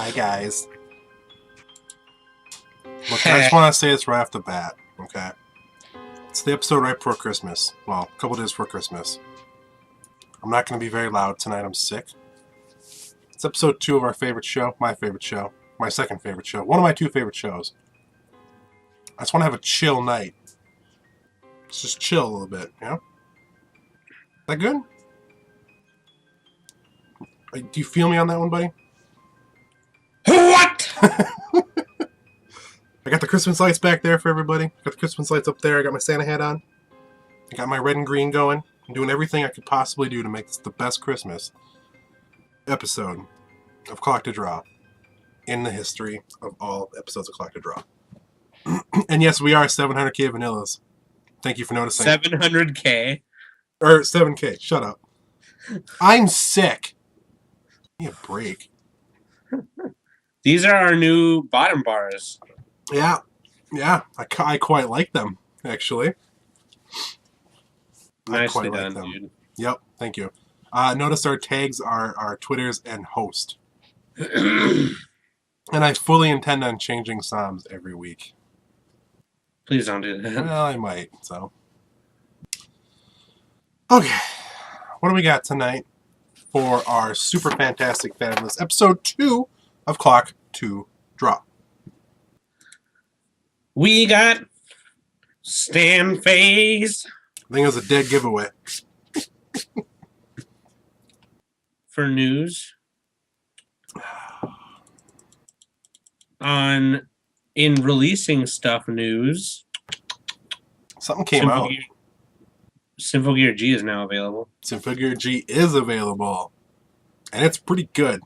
Hi, guys. Look, I just want to say this right off the bat, okay? It's the episode right before Christmas. Well, a couple days before Christmas. I'm not going to be very loud tonight. I'm sick. It's episode 2 of our favorite show. My favorite show. My second favorite show. One of my 2 favorite shows. I just want to have a chill night. Let's just chill a little bit, you know? Is that good? Do you feel me on that one, buddy? What? I got the Christmas lights back there for everybody. I got the Christmas lights up there. I got my Santa hat on. I got my red and green going. I'm doing everything I could possibly do to make this the best Christmas episode of Clock to Draw in the history of all episodes of Clock to Draw. And yes, we are 700k vanillas. Thank you for noticing. 700k? Or 7k. Shut up. I'm sick. Give me a break. These are our new bottom bars. Yeah. I quite like them, actually. Nicely done, dude. Yep, thank you. Notice our tags are our Twitters and host. And I fully intend on changing Psalms every week. Please don't do that. Well, I might, so. Okay. What do we got tonight for our super fantastic fabulous episode 2 of Clock to Draw? We got Stan Phase. I think it was a dead giveaway. For news. In releasing stuff news. Something came out. Symphogear G is now available. Symphogear G is available. And it's pretty good.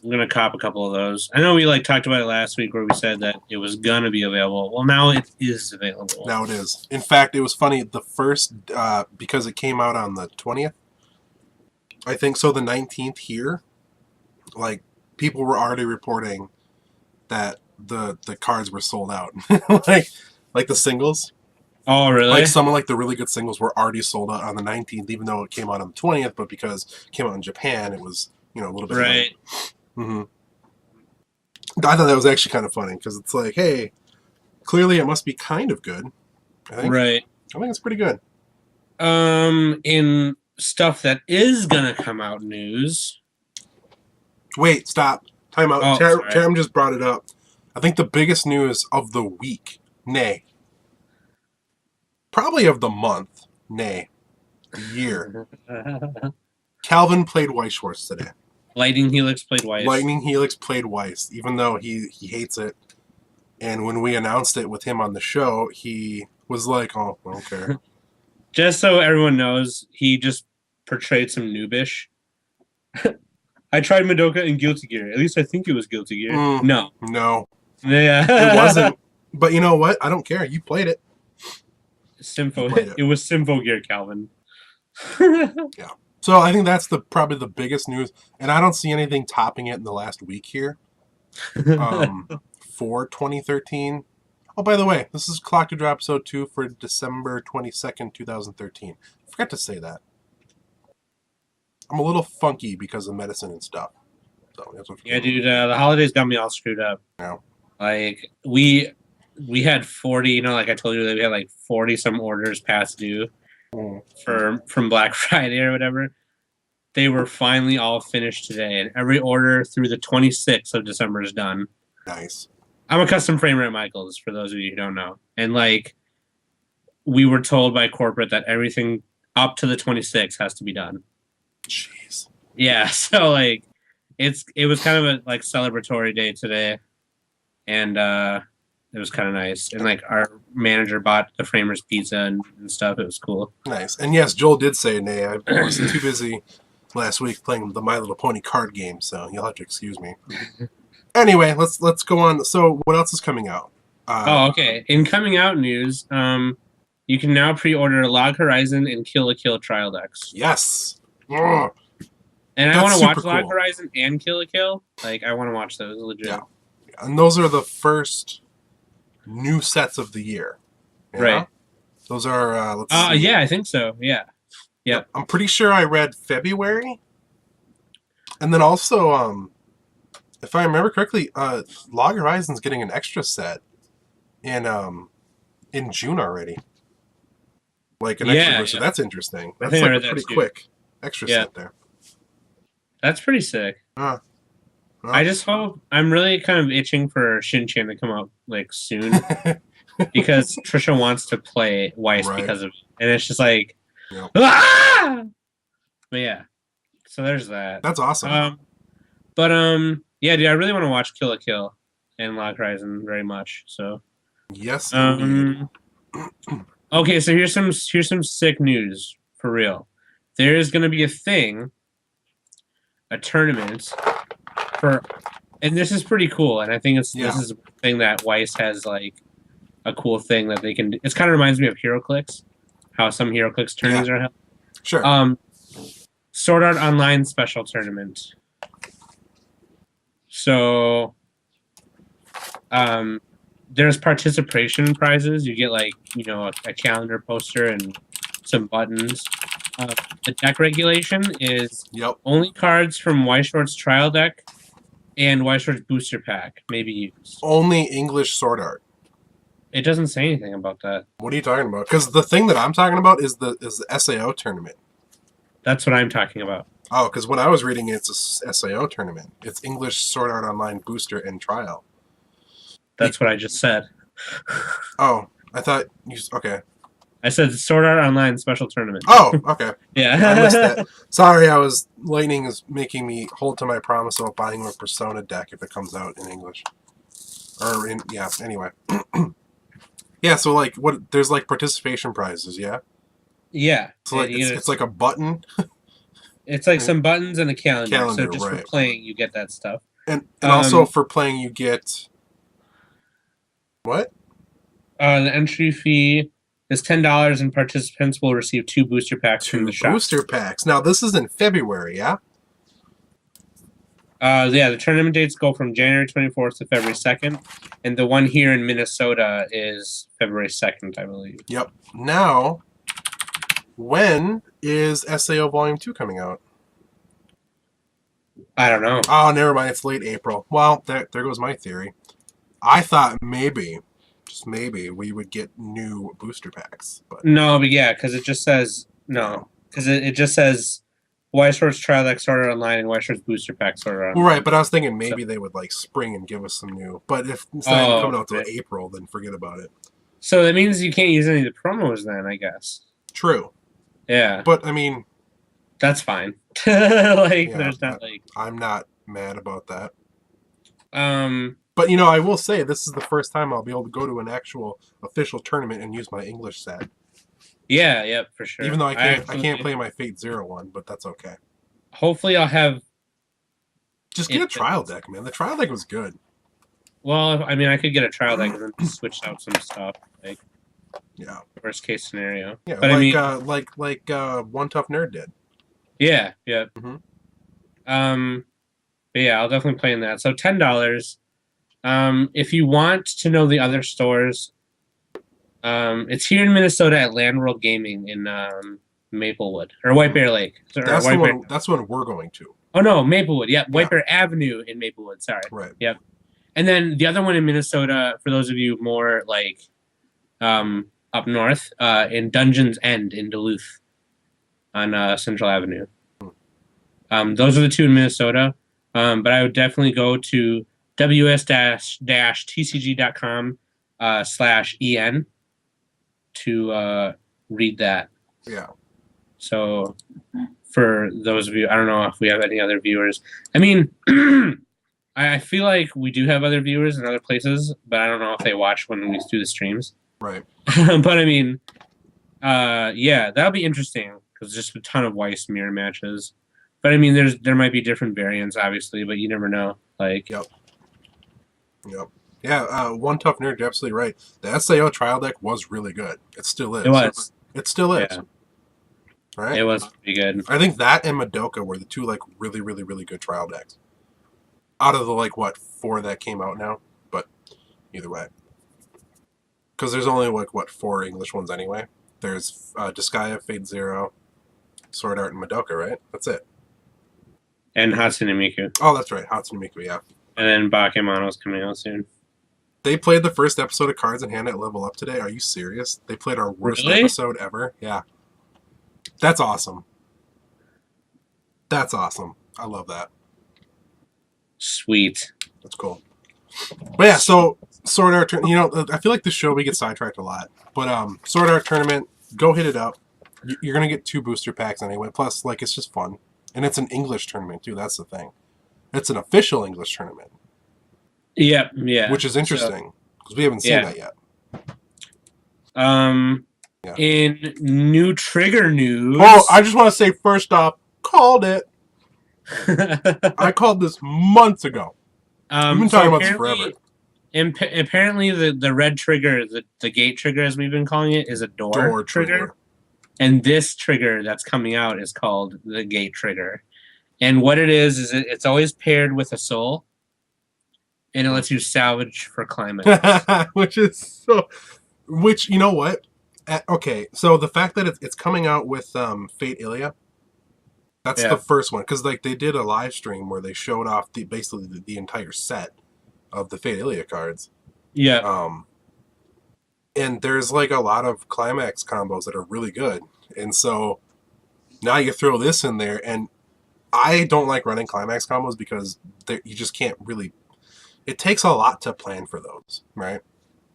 I'm going to cop a couple of those. I know we talked about it last week where we said that it was going to be available. Well, now it is available. Now it is. In fact, it was funny. The first, because it came out on the 20th, I think, so the 19th here, people were already reporting that the cards were sold out. like the singles. Oh, really? Some of the really good singles were already sold out on the 19th, even though it came out on the 20th, but because it came out in Japan, it was, a little bit right. Mm-hmm. I thought that was actually kind of funny because it's hey, clearly it must be kind of good. I think. Right. I think it's pretty good. In stuff that is gonna come out news. Wait, stop. Time out. Oh, Tam just brought it up. I think the biggest news of the week, nay, probably of the month, nay, the year. Calvin played Weiss Schwartz today. Lightning Helix played Weiss. Lightning Helix played Weiss, even though he hates it. And when we announced it with him on the show, he was like, oh, I don't care. Just so everyone knows, he just portrayed some noobish. I tried Madoka in Guilty Gear. At least I think it was Guilty Gear. No. Yeah. It wasn't. But you know what? I don't care. You played it. It was Symphogear, Calvin. Yeah. So I think that's probably the biggest news, and I don't see anything topping it in the last week here for 2013. Oh, by the way, this is Clock to Draw episode 2 for December 22nd, 2013. I forgot to say that. I'm a little funky because of medicine and stuff. So that's what yeah, dude, the holidays got me all screwed up. Yeah. We had 40, I told you that we had 40 some orders past due. From Black Friday or whatever. They were finally all finished today, and every order through the 26th of December is done. Nice. I'm a custom frame rate Michaels, for those of you who don't know. And we were told by corporate that everything up to the 26th has to be done. Jeez. Yeah, so it was kind of a celebratory day today. And it was kind of nice. And our manager bought the Framers pizza and stuff. It was cool. Nice. And yes, Joel did say nay. I was too busy last week playing the My Little Pony card game, so you'll have to excuse me. Anyway, let's go on. So what else is coming out? Okay. In coming out news, you can now pre-order Log Horizon and Kill la Kill trial decks. Yes. Ugh. And I want to watch Log Horizon and Kill la Kill. I want to watch those legit. Yeah. And those are the first new sets of the year. Right. Those are, let's see. Yeah, I think so. Yeah. Yep. I'm pretty sure I read February. And then also, If I remember correctly, Log Horizon's getting an extra set in June already. Like an extra booster. Yeah. That's interesting. I That's think I like a read that pretty too. quick extra Yeah. set there. That's pretty sick. Well, I just hope I'm really kind of itching for Shin-Chan to come out like soon because Trisha wants to play Weiss Right. because of it. And it's just like Yep. ah! But yeah. So there's that. That's awesome. Yeah, dude, I really want to watch Kill la Kill and Log Horizon very much. So Yes, indeed. okay, so here's some sick news for real. There is gonna be a tournament for, and this is pretty cool, and I think this is a thing that Weiss has like a cool thing that they can do. It kind of reminds me of HeroClix, how some HeroClix tournaments are held. Sure. Sword Art Online special tournament. So there's participation prizes. You get like, you know, a calendar poster and some buttons. The deck regulation is only cards from Weiss Short's trial deck and Weiss Short's booster pack may be used. Only English Sword Art. It doesn't say anything about that. What are you talking about? Because the thing that I'm talking about is the SAO tournament. That's what I'm talking about. Oh, because when I was reading it, it's a SAO tournament. It's English Sword Art Online booster and trial. That's what I just said. Oh, I thought you... Okay. I said Sword Art Online special tournament. Oh, okay. Yeah. I missed that. Sorry, Lightning is making me hold to my promise about buying a Persona deck if it comes out in English. Anyway. Yeah, so like there's like participation prizes, yeah? Yeah. So like it's like a button. It's like some buttons and a calendar. So just right. for playing you get that stuff. And also for playing you get what? The entry fee is $10 and participants will receive 2 booster packs from the shop. 2 booster packs. Now this is in February, yeah? The tournament dates go from January 24th to February 2nd, and the one here in Minnesota is February 2nd, I believe. Yep. Now, when is SAO Volume 2 coming out? I don't know. Oh, never mind. It's late April. Well, there goes my theory. I thought maybe, just maybe, we would get new booster packs. But no, but yeah, because it just says no. Because it just says Weiss Short's trial deck sorted online and Weiss Short's booster pack sorted online. Well, right, but I was thinking maybe they would like spring and give us some new. But if it's not even coming out till April, then forget about it. So that means you can't use any of the promos then, I guess. True. Yeah. But I mean, that's fine. There's not like I'm not mad about that. But you know, I will say this is the first time I'll be able to go to an actual official tournament and use my English set. Yeah, for sure. Even though I can't play my Fate Zero one, but that's okay. Hopefully, I'll have. Just get a trial deck, man. The trial deck was good. Well, I mean, I could get a trial deck and then switch out some stuff, like. Yeah. Worst case scenario. Yeah, but like One Tough Nerd did. Yeah. Mm-hmm. But yeah, I'll definitely play in that. So $10. If you want to know the other stores. It's here in Minnesota at Land World Gaming in Maplewood or White Bear Lake. That's when we're going to. Oh no, Maplewood. Yeah, White Bear Avenue in Maplewood. Sorry. Right. Yep. And then the other one in Minnesota, for those of you more like up north, in Dungeons End in Duluth on Central Avenue. Those are the 2 in Minnesota. But I would definitely go to ws-tcg.com/en to read that. Yeah. So for those of you, I don't know if we have any other viewers. I mean, I feel like we do have other viewers in other places, but I don't know if they watch when we do the streams. Right. But I mean, yeah, that'll be interesting because just a ton of Weiss mirror matches. But I mean, there might be different variants, obviously, but you never know. Like. Yep. Yeah, One Tough Nerd, you're absolutely right. The SAO trial deck was really good. It still is. It was. It still is. Yeah. Right? It was pretty good. I think that and Madoka were the 2 like really, really, really good trial decks. Out of the 4 that came out now, but either way. Because there's only 4 English ones anyway. There's Disgaea, Fate Zero, Sword Art, and Madoka, right? That's it. And Hatsune Miku. Oh, that's right. Hatsune Miku, yeah. And then Bakemono's coming out soon. They played the first episode of Cards in Hand at Level Up today. Are you serious? They played our worst episode ever? Yeah. That's awesome. That's awesome. I love that. Sweet. That's cool. But yeah, so Sword Art, you know, I feel like this show we get sidetracked a lot. But Sword Art Tournament, go hit it up. You're going to get 2 booster packs anyway. Plus, like, it's just fun. And it's an English tournament, too. That's the thing. It's an official English tournament. Yeah, yeah. Which is interesting, because we haven't seen that yet. Yeah. In new trigger news... Oh, I just want to say, first off, called it. I called this months ago. We've been talking about this forever. Apparently, the red trigger, the gate trigger, as we've been calling it, is a door trigger. And this trigger that's coming out is called the gate trigger. And what it is it's always paired with a soul. And it lets you salvage for climax. Which is so... Which, you know what? Okay, so the fact that it's coming out with Fate Ilia, that's the first one. Because like they did a live stream where they showed off basically the entire set of the Fate Ilia cards. Yeah. And there's like a lot of climax combos that are really good. And so now you throw this in there, and I don't like running climax combos because you just can't really... It takes a lot to plan for those, right?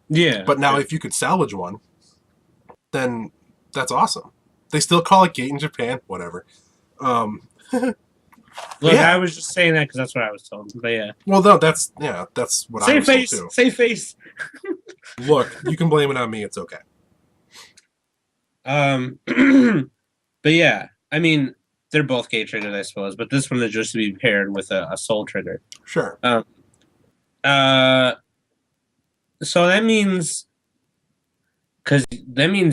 Yeah. But now if you could salvage one, then that's awesome. They still call it gate in Japan, whatever. Look, I was just saying that because that's what I was told. But yeah. Well, no, that's what I was told too. Save face. Look, you can blame it on me. It's okay. But yeah, I mean, they're both gate triggers, I suppose. But this one is just to be paired with a soul trigger. Sure. So that means,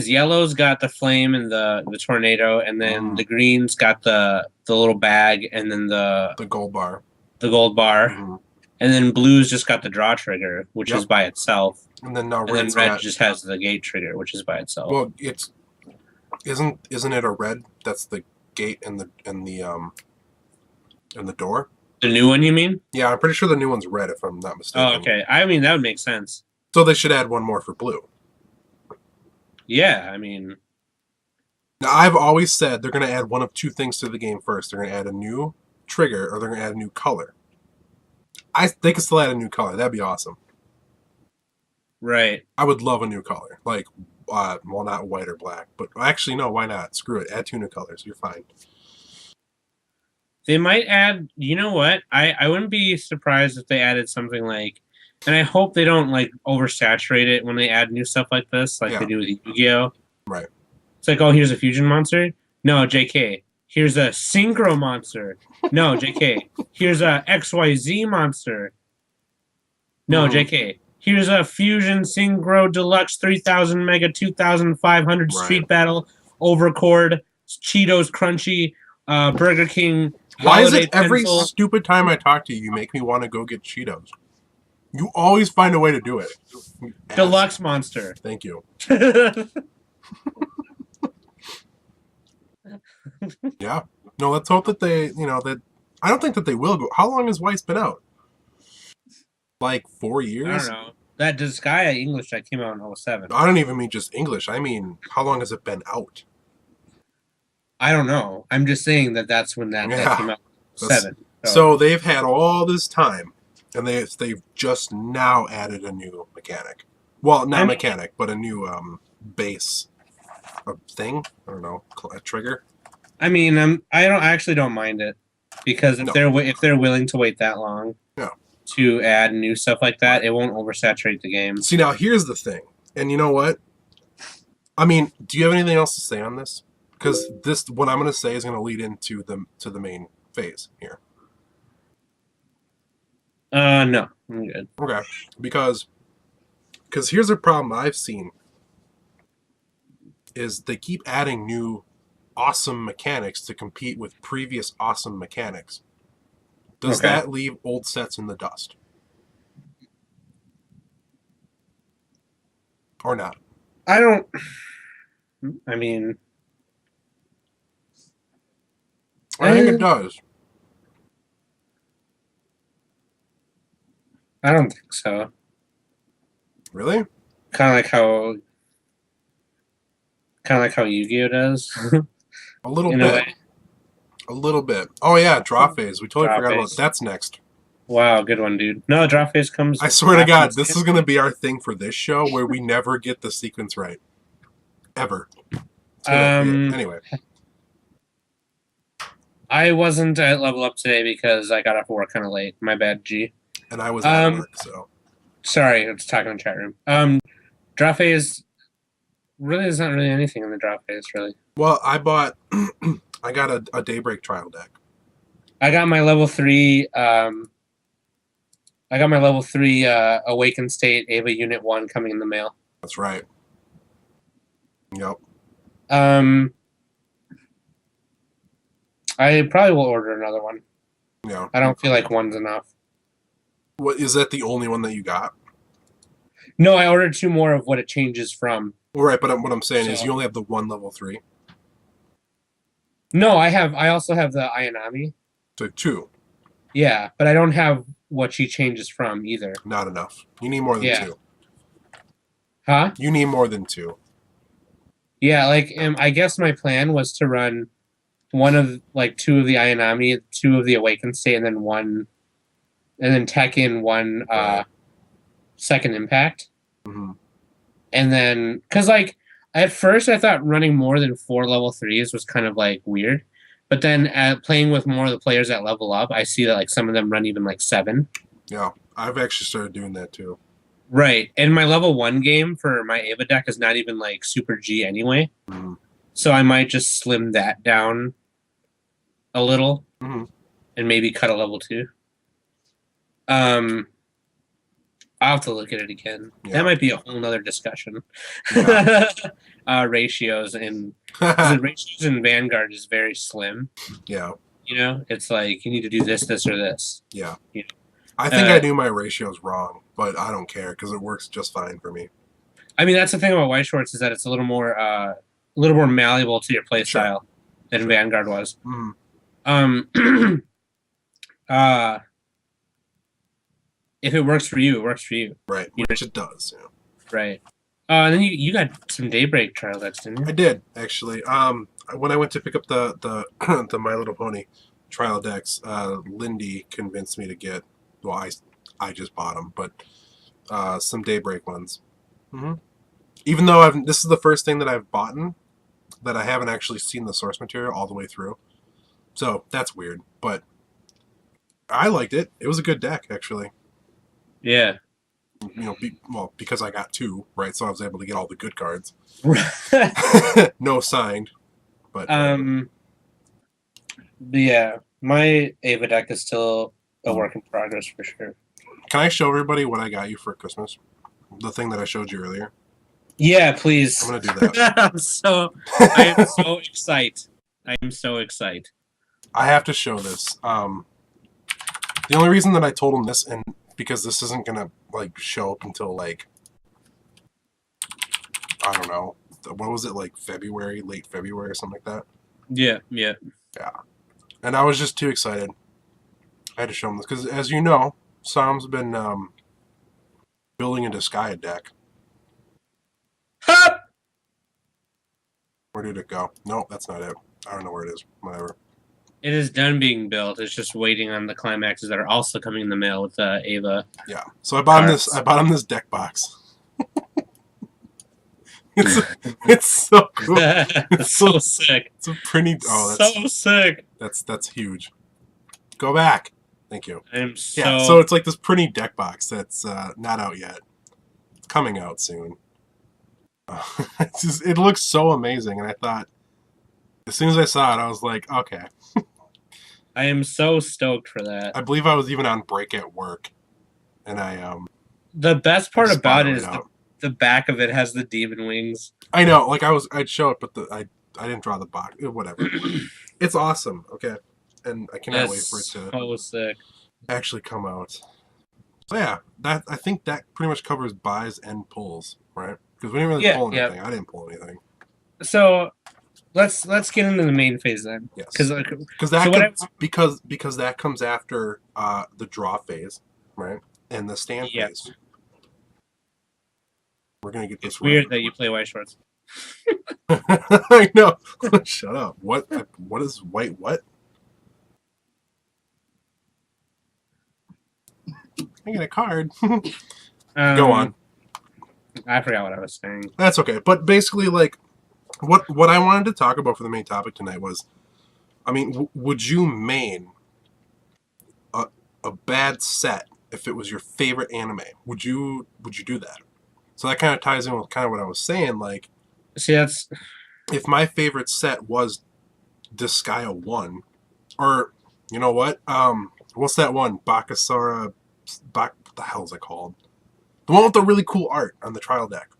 yellow's got the flame and the tornado, and then the green's got the little bag, and then the gold bar. The gold bar. Mm-hmm. And then blue's just got the draw trigger, which is by itself. And then red just has the gate trigger, which is by itself. Well, isn't it a red that's the gate and the door? The new one, you mean? Yeah, I'm pretty sure the new one's red, if I'm not mistaken. Oh, okay. I mean, that would make sense. So they should add one more for blue. Yeah, I mean... Now, I've always said they're going to add one of 2 things to the game first. They're going to add a new trigger, or they're going to add a new color. They could still add a new color. That'd be awesome. Right. I would love a new color. Like, well, not white or black. But actually, no, why not? Screw it. Add 2 new colors. You're fine. They might add... You know what? I wouldn't be surprised if they added something like... And I hope they don't like oversaturate it when they add new stuff like this, like they do with Yu-Gi-Oh. Right. It's like, oh, here's a fusion monster. No, JK. Here's a synchro monster. No, JK. Here's a XYZ monster. No, JK. Here's a fusion synchro deluxe 3000 mega 2500 street battle overcord Cheetos crunchy Burger King. Why is it every stupid time I talk to you, you make me want to go get Cheetos? You always find a way to do it. Deluxe monster. Thank you. Yeah. No, let's hope that they, that... I don't think that they will go... How long has Weiss been out? Like 4 years? I don't know. That Disgaea English that came out in 2007. I don't even mean just English. I mean, how long has it been out? I don't know. I'm just saying that's when that came out. 2007. So they've had all this time. And they've just now added a new mechanic. Well, not mechanic, but a new base thing. I don't know, a trigger. I mean, I actually don't mind it because if they're willing to wait that long to add new stuff like that, it won't oversaturate the game. See, now here's the thing, and you know what? I mean, do you have anything else to say on this? Because what I'm going to say is going to lead into the main phase here. No, I'm good. Okay, because here's a problem I've seen is they keep adding new awesome mechanics to compete with previous awesome mechanics. Does that leave old sets in the dust? Or not? I don't... I think it does. I don't think so. Really? Kind of like how Yu-Gi-Oh does. A little In a bit. way. A little bit. Oh yeah, draw phase. We totally Draw forgot about phase. that's next. Wow, good one, dude. No, draw phase comes. I swear to after God, this this is game. going to be our thing for this show where we never get the sequence right. Ever. It's gonna be it. Anyway. I wasn't at level up today because I got off work kind of late. My bad, G. And I was at work, so. Sorry, I was talking in the chat room. Draw phase really is not really anything in the draw phase, really. Well, I got a Daybreak trial deck. I got my level 3 Awakened State Ava Unit 1 coming in the mail. That's right. Yep. I probably will order another one. Yeah. I don't feel like one's enough. What is that the only one that you got? No, I ordered 2 more of what it changes from. All right, but what I'm saying is you only have the one level 3. No, I also have the Ayanami. So 2. Yeah, but I don't have what she changes from either. Not enough. You need more than 2. Huh? You need more than 2. Yeah, like I guess my plan was to run 2 of the Ayanami, 2 of the Awakened State, and then tech in 1 second impact. Mm-hmm. And then, because like at first I thought running more than 4 level 3s was kind of like weird, but then playing with more of the players that level up, I see that like some of them run even like 7. Yeah, I've actually started doing that too. Right, and my level 1 game for my Ava deck is not even like Super G anyway, so I might just slim that down a little and maybe cut a level 2. I'll have to look at it again. Yeah. That might be a whole nother discussion. Yeah. Ratios in Vanguard is very slim. Yeah. You know, it's like you need to do this, or this. Yeah. You know? I think I do my ratios wrong, but I don't care because it works just fine for me. I mean, that's the thing about White Shorts is that it's a little more malleable to your play style than Vanguard was. If it works for you, it works for you. Right, which it does. Yeah. Right. And then you got some Daybreak trial decks, didn't you? I did, actually. When I went to pick up the the My Little Pony trial decks, Lindy convinced me to get. Well, I just bought them, but some Daybreak ones. Even though this is the first thing that I've bought that I haven't actually seen the source material all the way through, so that's weird. But I liked it. It was a good deck, actually. Yeah. You know, because I got 2, right? So I was able to get all the good cards. No signed, but yeah, my Ava deck is still a work in progress for sure. Can I show everybody what I got you for Christmas? The thing that I showed you earlier. Yeah, please. I'm gonna do that. I am so excited. I am so excited. I have to show this. The only reason that I told him this, and because this isn't gonna like show up until like I don't know, what was it, like February, late February or something like that. Yeah. And I was just too excited. I had to show him this because, as you know, Sam's been building a Disgaea deck. Hup! Where did it go? No, that's not it. I don't know where it is. Whatever. It is done being built. It's just waiting on the climaxes that are also coming in the mail with Ava. Yeah. So I bought him this. I bought him this deck box. it's so cool. It's so sick. It's a pretty. Oh, that's so sick. That's huge. Go back. Thank you. Yeah. So it's like this pretty deck box that's not out yet. It's coming out soon. It looks so amazing, and I thought as soon as I saw it, I was like, okay. I am so stoked for that. I believe I was even on break at work, and I The best part about it is the back of it has the demon wings. I know, like I'd show it, but I didn't draw the box. Whatever. It's awesome. Okay, and I cannot wait for it to actually come out. So yeah, I think that pretty much covers buys and pulls, right? Because we didn't really pull anything. I didn't pull anything. So let's get into the main phase then. Yes. Because that comes after the draw phase, right? and the stand Yeah. phase. We're gonna get this It's weird right. that you play white shorts. I know. Shut up. What is white what? I get a card. Go on. I forgot what I was saying. That's okay. But basically, like, what I wanted to talk about for the main topic tonight was, I mean, would you main a bad set if it was your favorite anime? Would you do that? So that kind of ties in with kind of what I was saying. Like, See, that's if my favorite set was Disgaea 1, or you know what? What's that one? Bakasara. What the hell is it called? The one with the really cool art on the trial deck,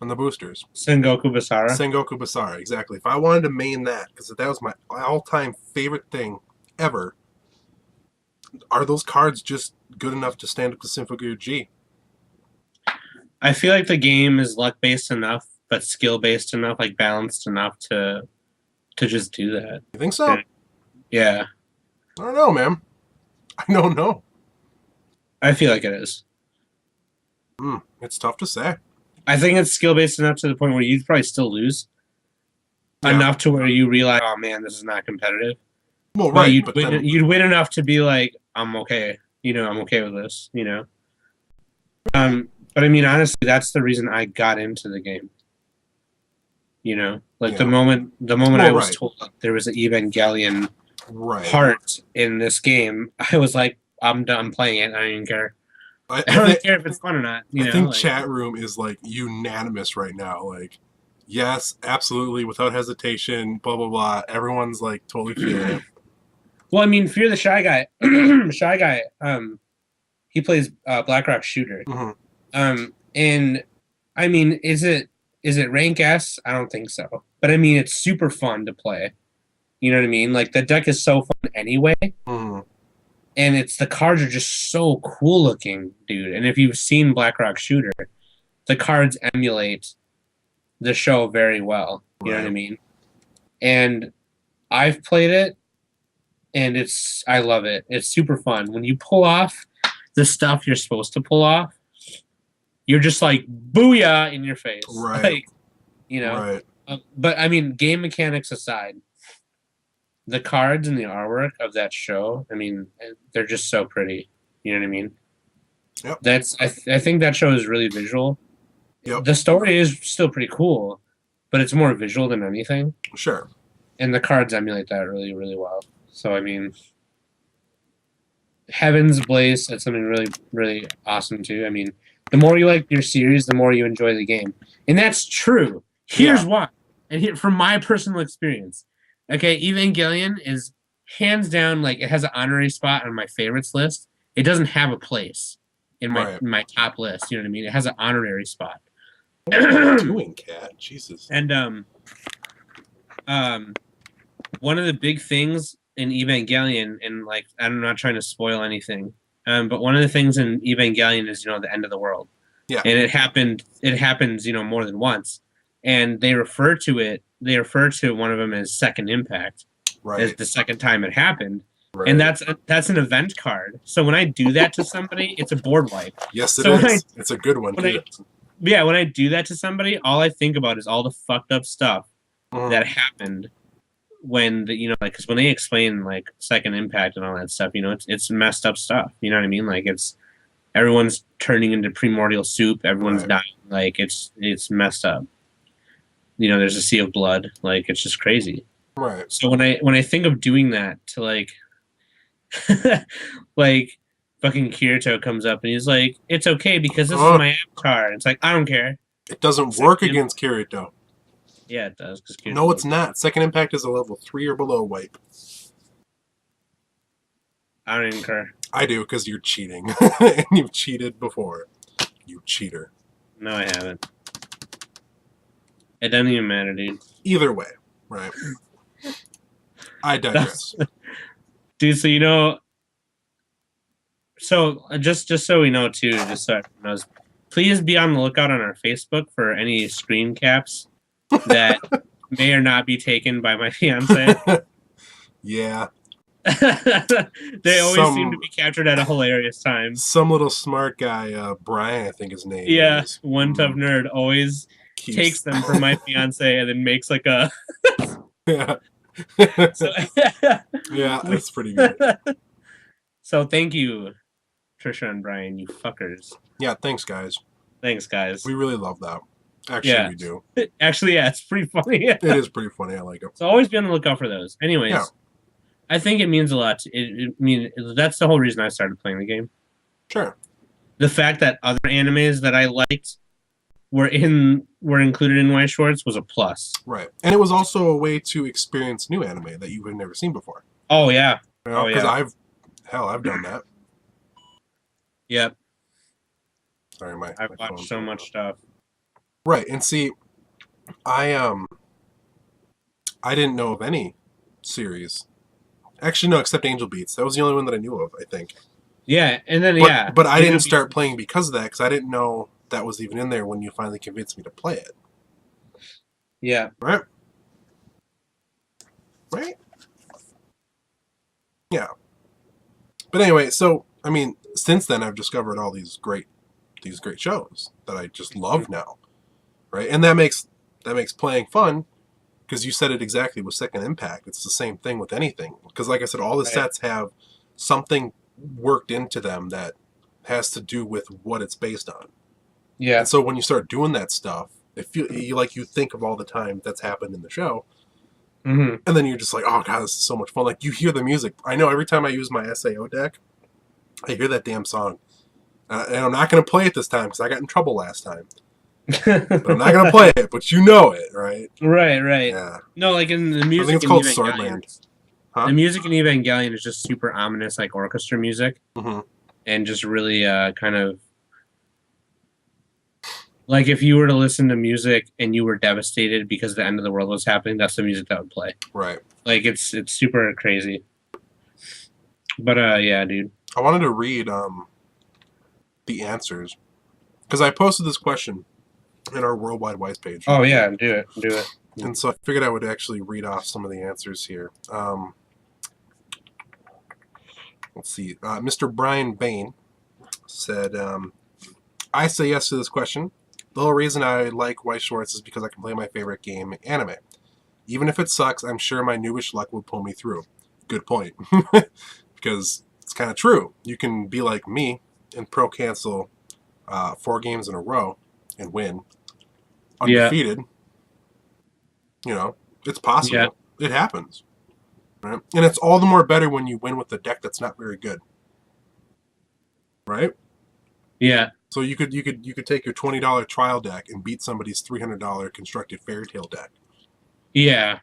on the boosters. Sengoku Basara. Sengoku Basara, exactly. If I wanted to main that, because that was my all-time favorite thing ever, are those cards just good enough to stand up to Symphogear G? I feel like the game is luck-based enough, but skill-based enough, like balanced enough to just do that. You think so? Yeah. I don't know, man. I don't know. I feel like it is. It's tough to say. I think it's skill-based enough to the point where you'd probably still lose. Yeah. Enough to where you realize, oh man, this is not competitive. Well, but right. You'd win enough to be like, I'm okay. I'm okay with this, But I mean, honestly, that's the reason I got into the game. The moment I was told there was an Evangelion part in this game, I was like, I'm done playing it. I don't even care. I don't care if it's fun or not. I think chat room is like unanimous right now. Like, yes, absolutely, without hesitation, blah blah blah. Everyone's like totally feeling it. Well, I mean, Fear the Shy Guy. Shy Guy. He plays Blackrock Shooter. Mm-hmm. And I mean, is it rank S? I don't think so. But I mean, it's super fun to play. You know what I mean? Like the deck is so fun anyway. Mm-hmm. And the cards are just so cool looking, dude. And if you've seen Blackrock Shooter, the cards emulate the show very well. You know what I mean? And I've played it, and I love it. It's super fun. When you pull off the stuff you're supposed to pull off, you're just like, booyah in your face. Right. Like, but I mean, game mechanics aside, the cards and the artwork of that show, I mean, they're just so pretty. You know what I mean? Yep. I think that show is really visual. Yep. The story is still pretty cool, but it's more visual than anything. Sure. And the cards emulate that really, really well. So, I mean, Heaven's Blaze, that's something really, really awesome, too. I mean, the more you like your series, the more you enjoy the game. And that's true. Here's why. And from my personal experience. Okay, Evangelion is hands down, like, it has an honorary spot on my favorites list. It doesn't have a place in my top list. You know what I mean? It has an honorary spot. What are you doing, Cat? Jesus. And one of the big things in Evangelion, and like, I'm not trying to spoil anything, but one of the things in Evangelion is the end of the world. Yeah. And it happens more than once, and they refer to one of them as Second Impact, as the second time it happened. Right. And that's an event card. So when I do that to somebody, it's a board wipe. Yes, it is. It's a good one too. When I do that to somebody, all I think about is all the fucked up stuff that happened when because when they explain like Second Impact and all that stuff, it's messed up stuff. You know what I mean? Like everyone's turning into primordial soup. Everyone's dying. Like it's messed up. There's a sea of blood. Like it's just crazy. Right. So when I think of doing that to like like fucking Kirito comes up and he's like, it's okay because this is my avatar. It's like, I don't care. It doesn't work against Kirito. Yeah, it does. No, it's not. Second Impact is a level 3 or below wipe. I don't even care. I do, because you're cheating. And you've cheated before. You cheater. No, I haven't. It doesn't even matter, dude. Either way, right? I digress. Dude, so so just so we know too, just so everyone knows, please be on the lookout on our Facebook for any screen caps that may or not be taken by my fiance. Yeah. They always seem to be captured at a hilarious time. Some little smart guy, Brian, I think his name is. One tough nerd always takes them for My Fiance and then makes like a yeah. so, yeah, that's pretty good. So thank you, Trisha and Brian, you fuckers. Yeah, thanks guys. Thanks guys. We really love that. Actually, we do. Actually, yeah, it's pretty funny. It is pretty funny. I like it. So always be on the lookout for those. Anyways, I think it means a lot. That's the whole reason I started playing the game. Sure. The fact that other animes that I liked were included in White Shorts was a plus. Right, and it was also a way to experience new anime that you had never seen before. Oh yeah. You know, because I've done that. Yep. Sorry, I've watched so much stuff. Right, and see, I didn't know of any series. Actually, no, except Angel Beats. That was the only one that I knew of, I think. Yeah, and then but I didn't start playing because of that, because I didn't know that was even in there when you finally convinced me to play it. Yeah. Right? Right? Yeah. But anyway, so I mean, since then I've discovered all these great shows that I just love now. Right? And that makes playing fun, because you said it exactly with Second Impact. It's the same thing with anything. Because like I said, all the sets have something worked into them that has to do with what it's based on. Yeah. And so when you start doing that stuff, you think of all the time that's happened in the show. Mm-hmm. And then you're just like, oh god, this is so much fun. Like, you hear the music. I know every time I use my SAO deck, I hear that damn song. And I'm not going to play it this time because I got in trouble last time. But I'm not going to play it, but you know it, right? Right. Yeah. No, like in the music, I think it's called Swordland. Huh? The music in Evangelion is just super ominous, like orchestra music. Mm-hmm. And just really kind of... Like, if you were to listen to music and you were devastated because the end of the world was happening, that's the music that would play. Right. Like, it's super crazy. But, yeah, dude. I wanted to read the answers, because I posted this question in our Worldwide Wise page. Oh, yeah, do it. And so I figured I would actually read off some of the answers here. Let's see. Mr. Brian Bain said, I say yes to this question. The whole reason I like White Shorts is because I can play my favorite game, anime. Even if it sucks, I'm sure my newish luck will pull me through. Good point. Because it's kind of true. You can be like me and pro cancel 4 games in a row and win undefeated. Yeah. You know, it's possible. Yeah. It happens. Right? And it's all the more better when you win with a deck that's not very good. Right? Yeah. So you could take your $20 trial deck and beat somebody's $300 constructed fairy tale deck. Yeah.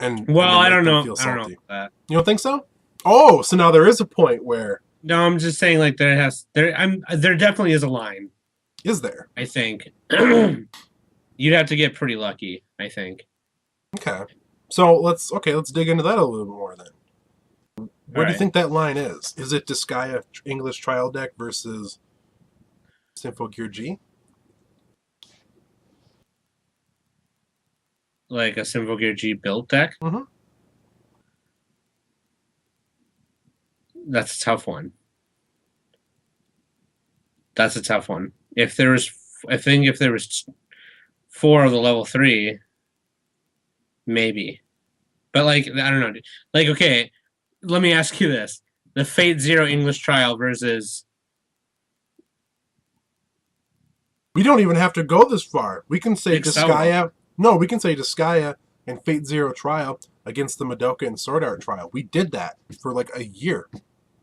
I don't know. I don't know about that. You don't think so? Oh, so now there is a point where... No, I'm just saying, like, there definitely is a line. Is there? I think. You'd have to get pretty lucky, I think. Okay. So let's dig into that a little bit more then. Where do you think that line is? Is it Disgaea English trial deck versus Symphogear G? Like a Symphogear G built deck? Mm-hmm. That's a tough one. If there was 4 of the level 3, maybe. But, like, I don't know. Like, okay, let me ask you this. The Fate Zero English trial versus... We don't even have to go this far. We can say Disgaea... No, we can say Disgaea and Fate Zero trial against the Madoka and Sword Art trial. We did that for, like, a year.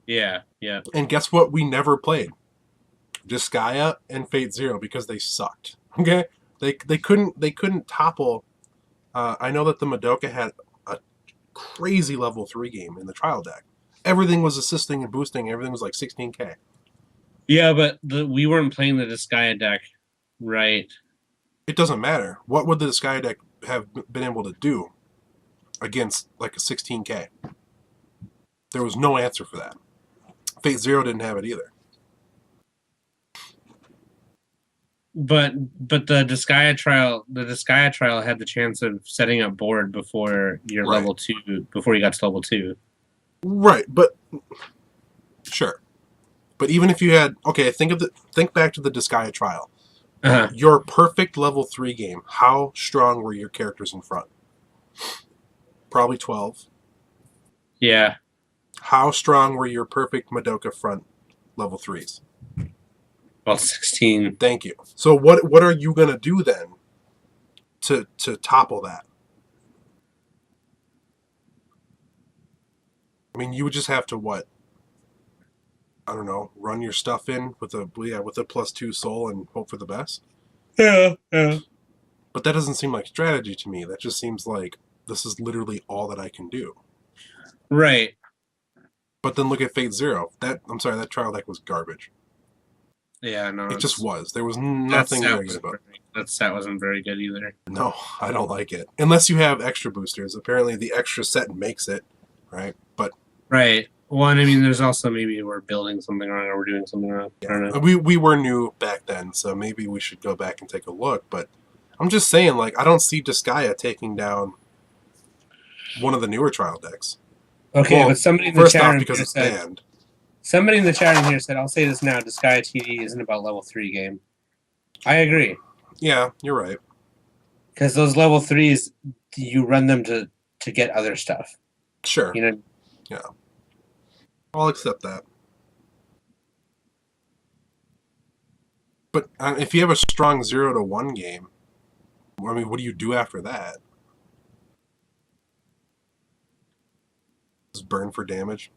Yeah. And guess what? We never played Disgaea and Fate Zero because they sucked. Okay? They couldn't topple... I know that the Madoka had a crazy level 3 game in the trial deck. Everything was assisting and boosting. Everything was like 16k. Yeah, but we weren't playing the Disgaea deck, right? It doesn't matter. What would the Disgaea deck have been able to do against like a 16k? There was no answer for that. Fate Zero didn't have it either. But the Disgaea trial had the chance of setting up board before your level 2, before you got to level 2. Right, but sure. But even if you had, okay, think back to the Disgaea trial. Uh-huh. Your perfect level 3 game, how strong were your characters in front? Probably 12. Yeah. How strong were your perfect Madoka front level 3s? Well, 16. Thank you. So what are you going to do then to topple that? I mean, you would just have to what? I don't know, run your stuff in with a +2 soul and hope for the best. Yeah, yeah. But that doesn't seem like strategy to me. That just seems like this is literally all that I can do. Right. But then look at Fate Zero. That trial deck was garbage. Yeah, no. It just was. There was That nothing set very good about it. that set wasn't very good either. No, I don't like it. Unless you have extra boosters. Apparently the extra set makes it, right? But Right. Well, and I mean, there's also maybe we're building something wrong or we're doing something wrong. I don't know. we were new back then, so maybe we should go back and take a look. But I'm just saying, like, I don't see Disgaea taking down one of the newer trial decks. Okay, Well, but somebody in the first chat off, room because here it's said, banned. somebody in the chat room here said, I'll say this now, Disgaea TD isn't about level 3 game. I agree. Yeah, you're right. Because those level 3s, you run them to get other stuff. Sure. You know? Yeah. I'll accept that. But if you have a strong 0-1 game, I mean, what do you do after that? Just burn for damage?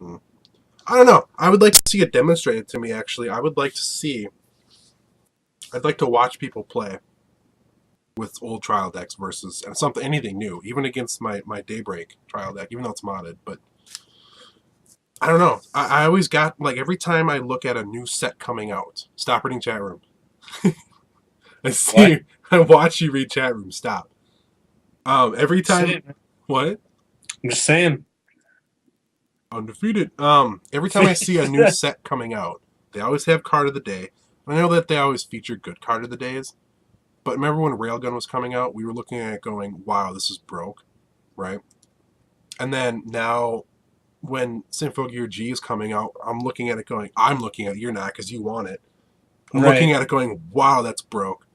I don't know. I would like to see it demonstrated to me, actually. I'd like to watch people play with old trial decks versus anything new, even against my Daybreak trial deck, even though it's modded. But I don't know. I always got, like, every time I look at a new set coming out, stop reading chat room. I watch you read chat room. Stop. Every time. What? I'm just saying. Undefeated. Every time I see a new set coming out, they always have card of the day. I know that they always feature good card of the days, but remember when Railgun was coming out, we were looking at it going, wow, this is broke, right? And then now when Symphogear G is coming out, I'm looking at it going, you're not because you want it. I'm looking at it going, wow, that's broke.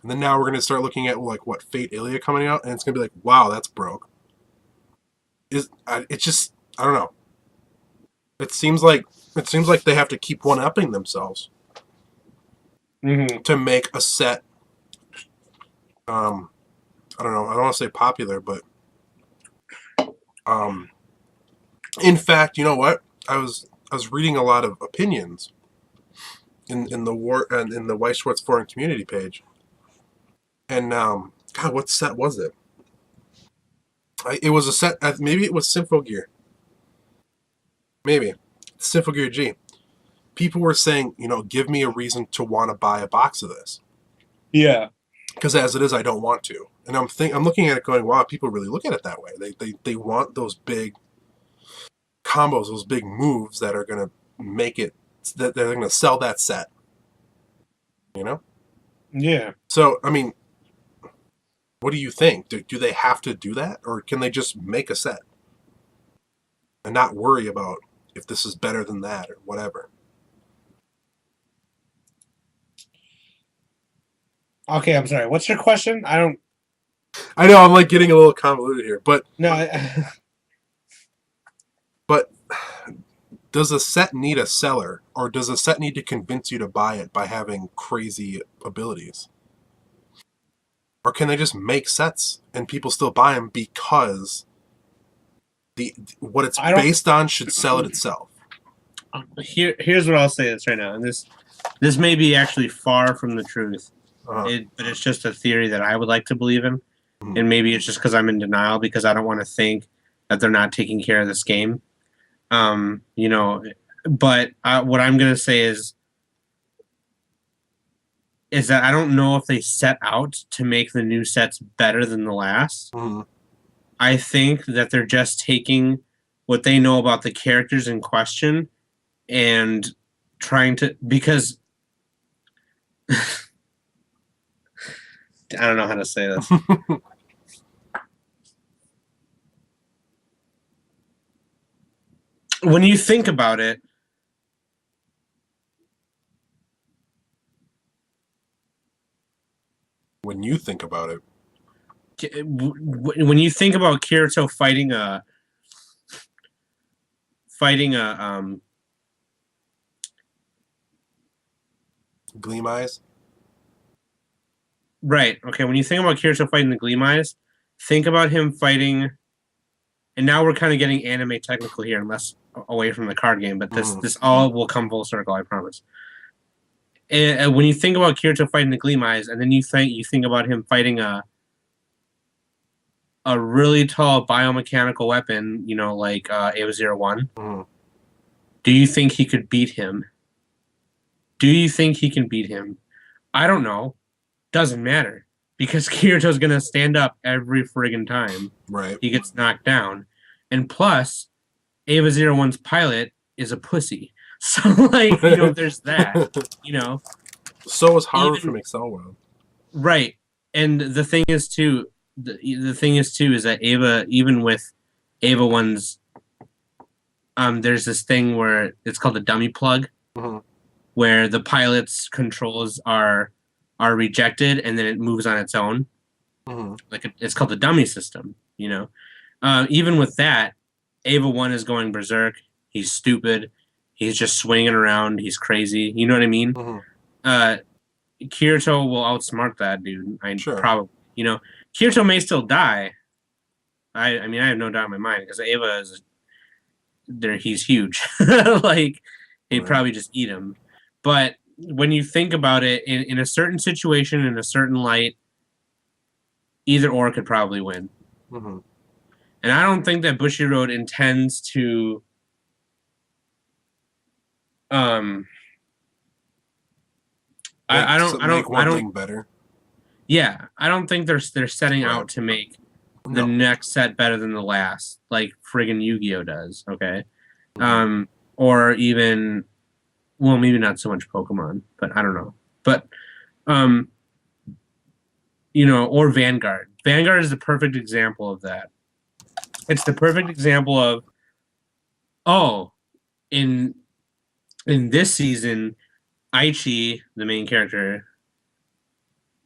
And then now we're going to start looking at, like, what, Fate Ilia coming out, and it's going to be like, wow, that's broke. It's just, I don't know. It seems like they have to keep one-upping themselves to make a set. I don't know. I don't want to say popular, but in fact, you know what? I was reading a lot of opinions in the White Schwartz forum community page, and God, what set was it? It was a set. Maybe it was Symphogear. Maybe Symphogear G. People were saying, give me a reason to want to buy a box of this. Yeah. Because as it is, I don't want to. And I'm looking at it going, wow, people really look at it that way. They want those big combos, those big moves that are going to make it, that they're going to sell that set. Yeah. So, I mean, what do you think? Do they have to do that? Or can they just make a set and not worry about if this is better than that or whatever? Okay, I'm sorry. What's your question? I know I'm like getting a little convoluted here, but no. but does a set need a seller, or does a set need to convince you to buy it by having crazy abilities? Or can they just make sets and people still buy them because what it's based on should sell it itself? Here's what I'll say this right now, and this may be actually far from the truth. But it's just a theory that I would like to believe in. And maybe it's just because I'm in denial because I don't want to think that they're not taking care of this game. But what I'm going to say is that I don't know if they set out to make the new sets better than the last. I think that they're just taking what they know about the characters in question and trying to, because I don't know how to say this. when you think about it, when you think about it, when you think about Kirito fighting a Gleam Eyes. right, okay, when you think about Kirito fighting the Gleam Eyes, think about him fighting, and now we're kind of getting anime technical here, and less away from the card game, but this all will come full circle, I promise. And when you think about Kirito fighting the Gleam Eyes, and then you think about him fighting a really tall biomechanical weapon, you know, like Ava 01, do you think he could beat him? Do you think he can beat him? I don't know. Doesn't matter. Because Kirito's going to stand up every friggin' time he gets knocked down. And plus, Ava 01's pilot is a pussy. So, like, you know, there's that, you know. So is Haru from Excel World. Right. And the thing is, too, is that Ava, even with Ava 1's, there's this thing where it's called the dummy plug, where the pilot's controls are rejected and then it moves on its own. Like it's called the dummy system, you know. Even with that, Ava 1 is going berserk. He's stupid. He's just swinging around. He's crazy. You know what I mean? Kirito will outsmart that dude. Probably, you know, Kirito may still die. I mean, I have no doubt in my mind because Ava is he's huge. Like, he'd probably just eat him. But when you think about it, in a certain situation, in a certain light, either or could probably win. And I don't think that Bushiroad intends to I don't better. Yeah, I don't think they're setting out to make the next set better than the last, like friggin' Yu-Gi-Oh does, okay? Or even, well, maybe not so much Pokemon, but I don't know. But you know, or Vanguard. Vanguard is the perfect example of that. It's the perfect example of, in this season, Aichi, the main character,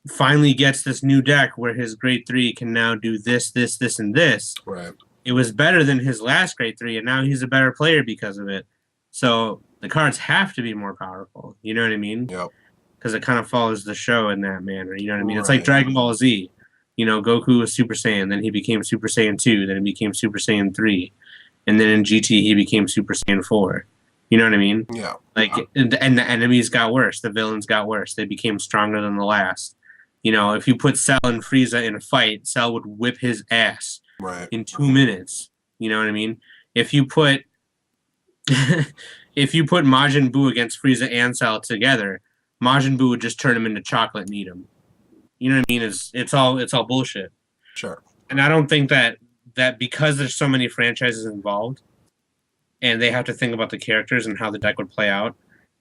finally gets this new deck where his grade 3 can now do this, this, this, and this. Right. It was better than his last grade 3, and now he's a better player because of it. So the cards have to be more powerful. You know what I mean? Yep. Because it kind of follows the show in that manner. You know what I mean? It's like Dragon Ball Z. You know, Goku was Super Saiyan, then he became Super Saiyan 2, then he became Super Saiyan 3. And then in GT, he became Super Saiyan 4. You know what I mean? Yeah. Like, and the enemies got worse. The villains got worse. They became stronger than the last. You know, if you put Cell and Frieza in a fight, Cell would whip his ass in 2 minutes. You know what I mean? If you put Majin Buu against Frieza and Cell together, Majin Buu would just turn him into chocolate and eat him. You know what I mean? It's all bullshit. Sure. And I don't think that because there's so many franchises involved, and they have to think about the characters and how the deck would play out,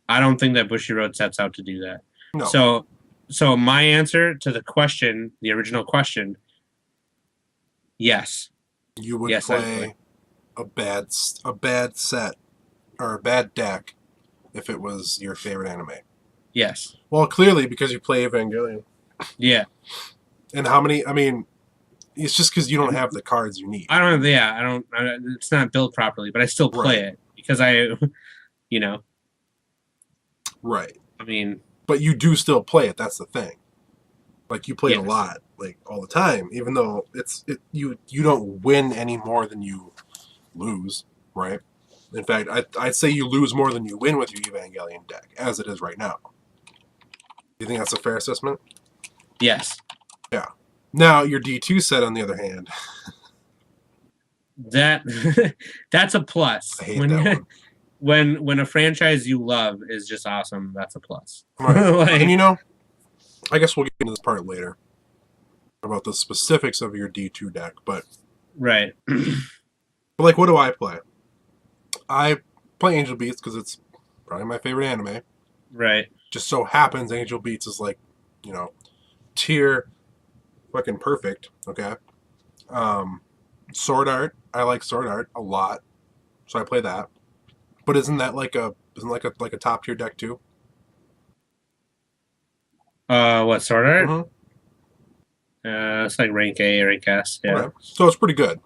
I don't think that Bushiroad sets out to do that. No. So my answer to the question, the original question, yes. You would play a bad set or a bad deck if it was your favorite anime. Yes. Well, clearly because you play Evangelion. Yeah. And how many? I mean, it's just because you don't have the cards you need. It's not built properly, but I still play it because you know. Right. I mean. But you do still play it. That's the thing. Like, you play it a lot, like, all the time, even though you don't win any more than you lose, right? In fact, I'd say you lose more than you win with your Evangelion deck, as it is right now. Do you think that's a fair assessment? Yes. Yeah. Now, your D2 set, on the other hand. That's a plus. I hate that one. When a franchise you love is just awesome, that's a plus. Right. And you know, I guess we'll get into this part later about the specifics of your D2 deck, but right. But like, what do I play? I play Angel Beats because it's probably my favorite anime. Right. Just so happens Angel Beats is like, you know, tier fucking perfect. Okay. Sword Art. I like Sword Art a lot, so I play that. But isn't that like a top tier deck too? What sword art? Mm-hmm. It's like rank A, rank S. Yeah. Okay. So it's pretty good.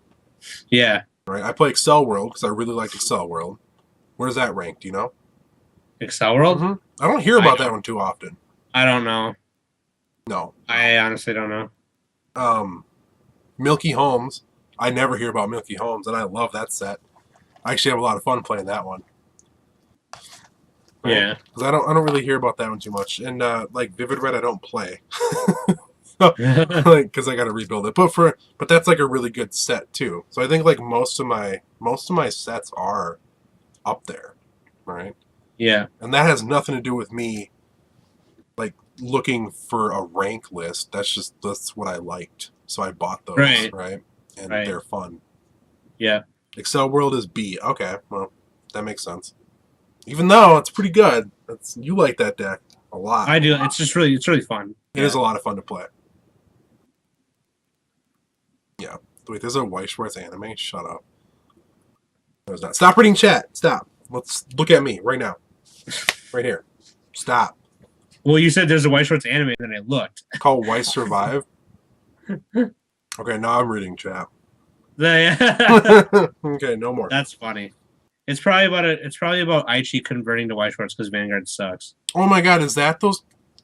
Yeah. Right. I play Excel World because I really like Excel World. Where's that ranked? Do you know? Excel World? Mm-hmm. I don't hear about that one too often. I don't know. No. I honestly don't know. Milky Holmes. I never hear about Milky Holmes, and I love that set. I actually have a lot of fun playing that one. Right? Yeah. Because I don't really hear about that one too much. And like Vivid Red, I don't play. Like, because I got to rebuild it. But that's like a really good set too. So I think like most of my sets are up there, right? Yeah. And that has nothing to do with me like looking for a rank list. That's what I liked. So I bought those, right? And they're fun. Yeah. Excel World is B. Okay, well, that makes sense. Even though it's pretty good. You like that deck a lot. I do. It's really fun. It is a lot of fun to play. Yeah. Wait, there's a White Schwartz anime? Shut up. There's not. Stop reading chat. Stop. Let's look at me right now. Right here. Stop. Well, you said there's a White Shorts anime, and then I looked. Called White Survive. Okay, now I'm reading chat. Okay, no more. That's funny. It's probably about Aichi converting to White Shorts because Vanguard sucks. Oh my god, is that those?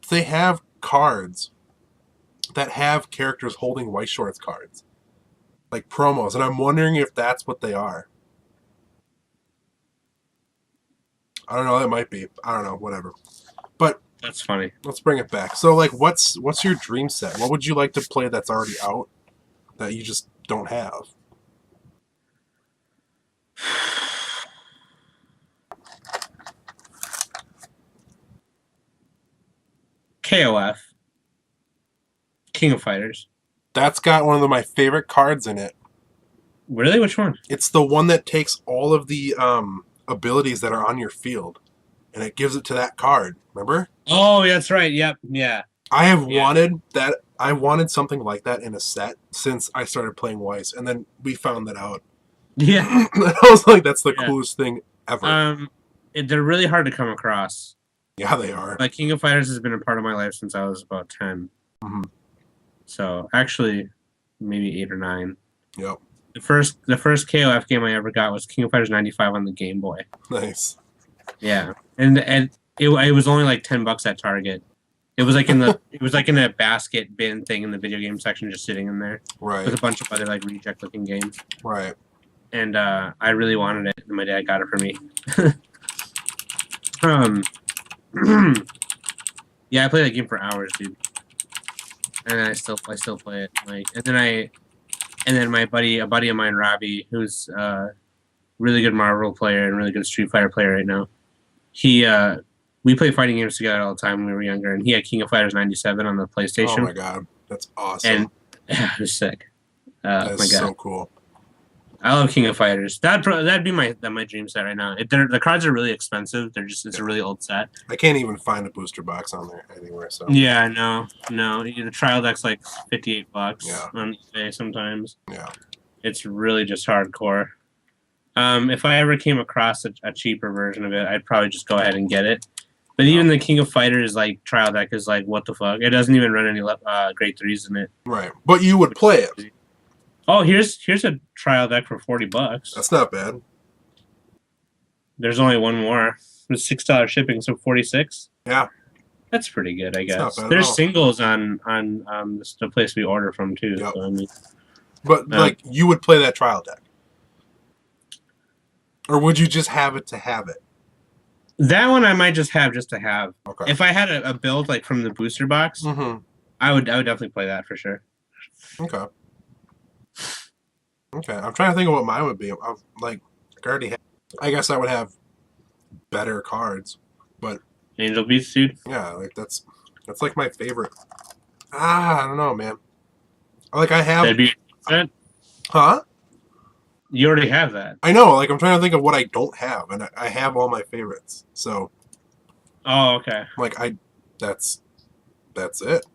They have cards that have characters holding White Shorts cards. Like promos, and I'm wondering if that's what they are. I don't know, that might be. I don't know, whatever. But that's funny. Let's bring it back. So like what's your dream set? What would you like to play that's already out that you just don't have? KOF. King of Fighters. That's got one of my favorite cards in it. Really? Which one? It's the one that takes all of the abilities that are on your field, and it gives it to that card. Remember? Oh, that's right. Yep. Yeah. I have wanted that. I wanted something like that in a set since I started playing Weiss, and then we found that out. Yeah. And I was like, that's the coolest thing ever. They're really hard to come across. Yeah, they are. Like King of Fighters has been a part of my life since I was about 10. Mm-hmm. So actually, maybe 8 or 9. Yep. The first KOF game I ever got was King of Fighters 95 on the Game Boy. Nice. Yeah, and it was only like $10 at Target. It was like in a basket bin thing in the video game section, just sitting in there, right, with a bunch of other like reject looking games. Right. And I really wanted it, and my dad got it for me. Yeah, I played that game for hours, dude. And I still play it. Like, and then a buddy of mine, Robbie, who's a really good Marvel player and really good Street Fighter player right now. We play fighting games together all the time when we were younger, and he had King of Fighters 97 on the PlayStation. Oh my god, that's awesome! And it was sick. That's so cool. I love King of Fighters. That'd be my dream set right now. The cards are really expensive. It's a really old set. I can't even find a booster box on there anywhere. So yeah, no. The trial deck's like $58 on eBay sometimes. Yeah, it's really just hardcore. If I ever came across a cheaper version of it, I'd probably just go ahead and get it. But even the King of Fighters like trial deck is like, what the fuck? It doesn't even run any grade 3s in it. Right, but you would play it. Oh, here's a trial deck for $40. That's not bad. There's only one more. It's $6 shipping, so 46. Yeah, that's pretty good, I guess. Not bad There's singles on the place we order from too. Yep. So, I mean, but like you would play that trial deck, or would you just have it to have it? That one I might just have to have. Okay. If I had a build like from the booster box, I would definitely play that for sure. Okay. Okay, I'm trying to think of what mine would be. I already have. I guess I would have better cards, but Angel Beats, dude. Yeah, like that's like my favorite. I don't know, man. Like I have. That'd be that? Huh? You already have that. I know. Like I'm trying to think of what I don't have, and I have all my favorites. So. Oh, okay. Like that's it.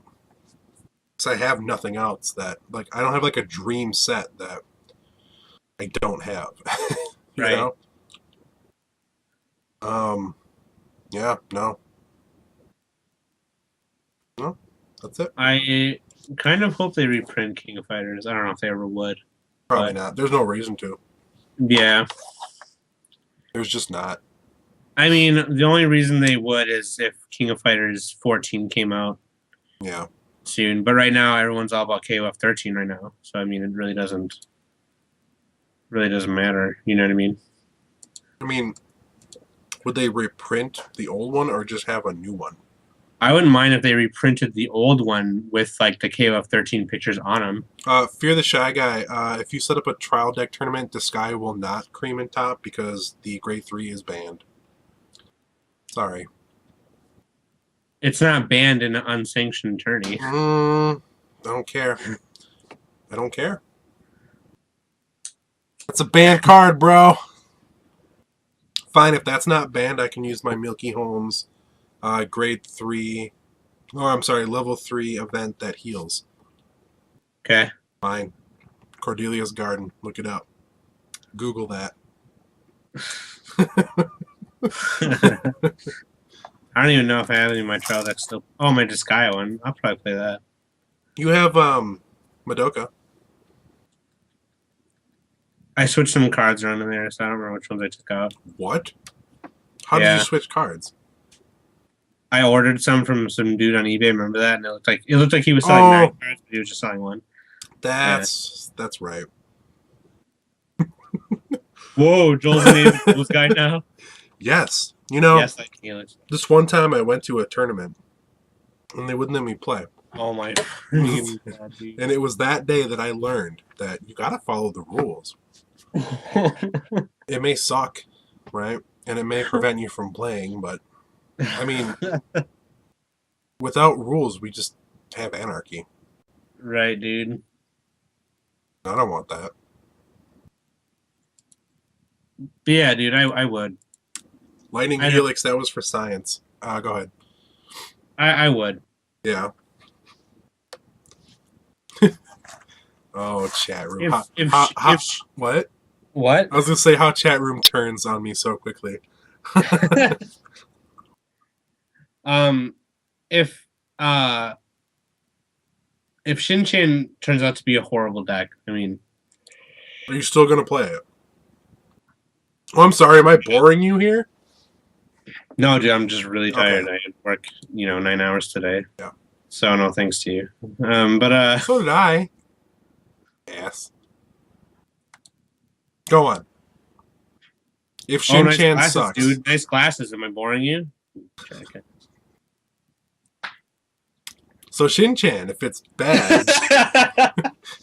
So I have nothing else that like I don't have like a dream set that I don't have. You right. know? Yeah, no. No, that's it. I kind of hope they reprint King of Fighters. I don't know if they ever would, Probably but not. There's no reason to. yeah. There's just not. I mean, the only reason they would is if King of Fighters 14 came out Yeah. soon. But right now, everyone's all about KOF 13 right now. So I mean, it really doesn't matter. You know what I mean? I mean, would they reprint the old one or just have a new one? I wouldn't mind if they reprinted the old one with like the KOF 13 pictures on them. Fear the Shy Guy. If you set up a trial deck tournament, the Sky will not cream in top because the grade 3 is banned. Sorry. It's not banned in an unsanctioned tourney. I don't care. I don't care. It's a banned card, bro. Fine, if that's not banned, I can use my Milky Holmes grade 3. Oh, I'm sorry, level 3 event that heals. Okay. Fine. Cordelia's Garden. Look it up. Google that. I don't even know if I have any of my trial decks still. Oh, my Disgaea one. I'll probably play that. You have Madoka. I switched some cards around in there, so I don't remember which ones I took out. What? How did you switch cards? I ordered some from some dude on eBay. Remember that? And it looked like he was selling 9 cards, but he was just selling one. That's right. Whoa, Joel's the name of this guy now. Yes. You know, yes, like Helix. This one time I went to a tournament and they wouldn't let me play. Oh my God, dude. And it was that day that I learned that you got to follow the rules. It may suck, right? And it may prevent you from playing, but I mean, without rules, we just have anarchy. Right, dude. I don't want that. But yeah, dude, I would. Lightning Helix, that was for science. Go ahead. I would. Yeah. Oh, chat room. What? What? I was going to say how chat room turns on me so quickly. If Shin-Chan turns out to be a horrible deck, I mean... Are you still going to play it? Oh, I'm sorry. Am I boring you here? No, dude, I'm just really tired. Okay. I had work, 9 hours today. Yeah. So no thanks to you. But so did I. Yes. Go on. If Shin-Chan nice sucks. Dude, nice glasses. Am I boring you? Okay. So Shin-Chan, if it's bad,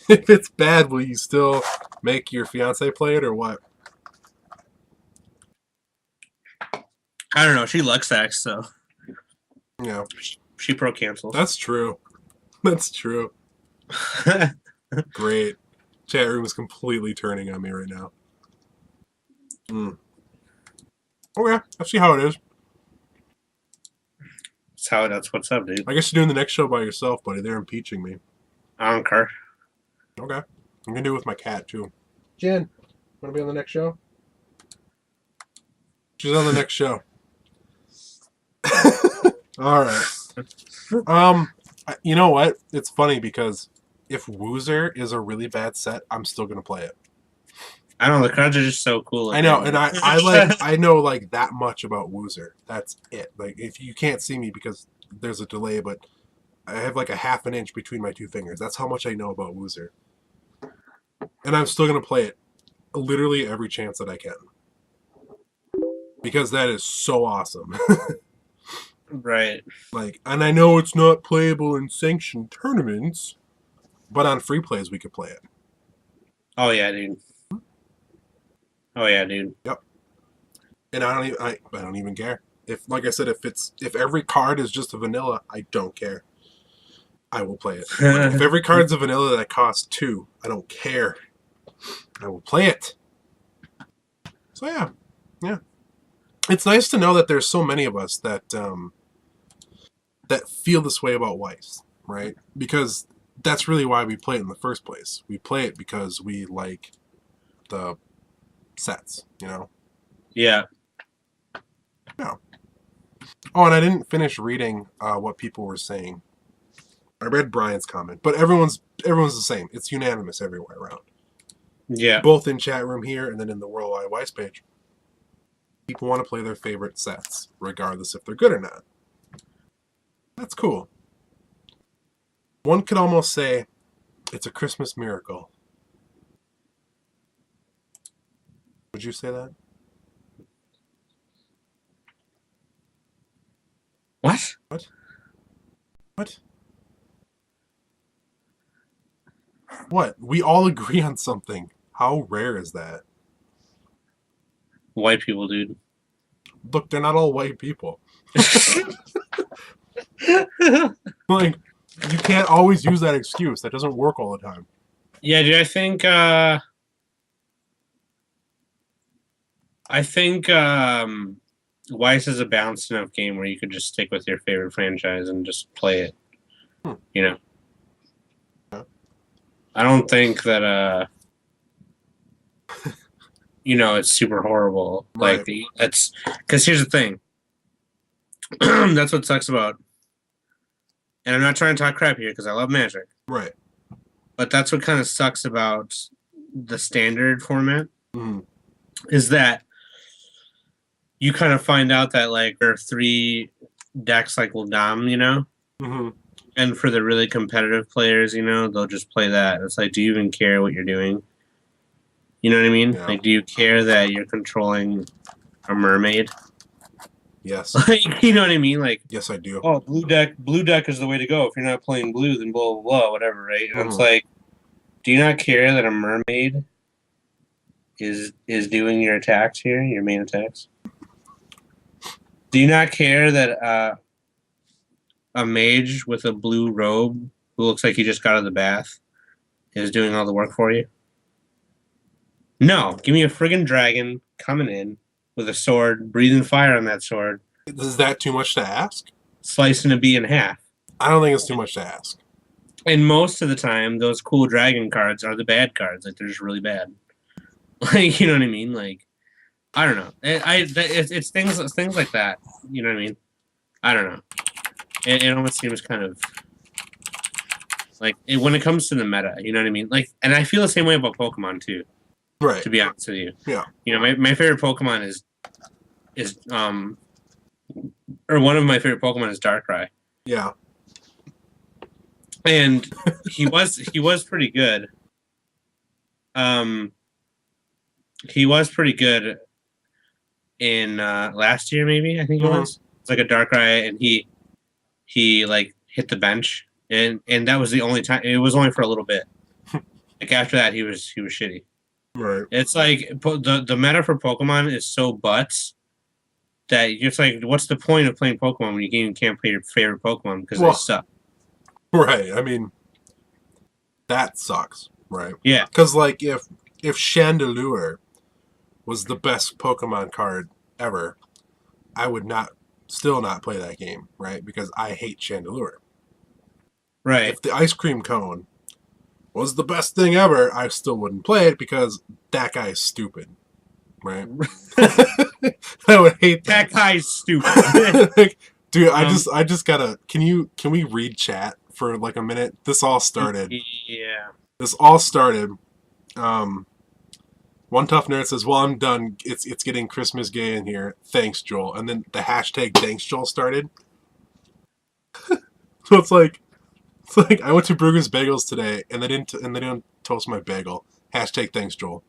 if it's bad, will you still make your fiance play it or what? I don't know. She Luxax, so yeah, she pro cancels. That's true. That's true. Great. Chat room is completely turning on me right now. Okay, I see how it is. That's what's up, dude. I guess you're doing the next show by yourself, buddy. They're impeaching me. I don't care. Okay. I'm going to do it with my cat, too. Jen, want to be on the next show? She's on the next show. All right. You know what? It's funny because if Woozer is a really bad set, I'm still going to play it. I don't know. The cards are just so cool. I know, and I know like that much about Woozer. That's it. Like if you can't see me because there's a delay, but I have like a half an inch between my two fingers. That's how much I know about Woozer. And I'm still gonna play it literally every chance that I can. Because that is so awesome. Right. Like, and I know it's not playable in sanctioned tournaments, but on free plays we could play it. Oh yeah, dude. Oh yeah, dude. Yep. And I don't even care. If, like I said, if every card is just a vanilla, I don't care. I will play it. If every card's a vanilla that costs 2, I don't care. I will play it. So yeah. It's nice to know that there's so many of us that that feel this way about Weiss, right? Because that's really why we play it in the first place. We play it because we like the sets, Yeah. Yeah. Oh, and I didn't finish reading what people were saying. I read Brian's comment, but everyone's the same. It's unanimous everywhere around. Yeah. Both in chat room here and then in the Worldwide Weiss page. People want to play their favorite sets, regardless if they're good or not. That's cool. One could almost say it's a Christmas miracle. Would you say that? What? What? What? What? We all agree on something. How rare is that? White people, dude. Look, they're not all white people. Like, you can't always use that excuse. That doesn't work all the time. Yeah, dude, I think Weiss is a balanced enough game where you could just stick with your favorite franchise and just play it. You know. Yeah. I don't think that it's super horrible. Right. Like that's because here's the thing. That's what sucks about. And I'm not trying to talk crap here because I love Magic. Right. But that's what kind of sucks about the standard format is that you kind of find out that like there are 3 decks like will dom, and for the really competitive players, they'll just play that. It's like, do you even care what you're doing? You know what I mean? Yeah. Like, do you care that you're controlling a mermaid? Yes. Like, you know what I mean? Like, yes, I do. Oh, blue deck is the way to go. If you're not playing blue, then blah blah blah, whatever, right? And it's like, do you not care that a mermaid is doing your attacks here, your main attacks? Do you not care that a mage with a blue robe who looks like he just got out of the bath is doing all the work for you? No, give me a friggin' dragon coming in with a sword, breathing fire on that sword. Is that too much to ask? Slicing a bee in half. I don't think it's too much to ask. And most of the time, those cool dragon cards are the bad cards. Like, they're just really bad. Like, you know what I mean? Like, I don't know. It's things like that. You know what I mean? I don't know. It almost seems kind of like when it comes to the meta. You know what I mean? Like, and I feel the same way about Pokemon too. Right. To be honest with you. Yeah. My favorite Pokemon is or one of my favorite Pokemon is Darkrai. Yeah. And he was pretty good. He was pretty good in last year, maybe I think it was. It's like a Darkrai, and he like hit the bench, and that was the only time. It was only for a little bit. Like after that, he was shitty. Right. It's like the meta for Pokemon is so butts that you're just like, what's the point of playing Pokemon when you can't play your favorite Pokemon because they suck? Right. I mean, that sucks. Right. Yeah. Because like if Chandelure was the best Pokemon card ever, I would still not play that game, right? Because I hate Chandelure. Right. If the ice cream cone was the best thing ever, I still wouldn't play it because that guy is stupid, right? I would hate that guy's stupid. Like, dude, I just gotta. Can we read chat for like a minute? This all started. Yeah. This all started. One tough nerd says, "Well, I'm done. It's getting Christmas gay in here. Thanks, Joel." And then the hashtag Thanks Joel started. So it's like I went to Brugger's Bagels today, and they didn't toast my bagel. Hashtag Thanks Joel.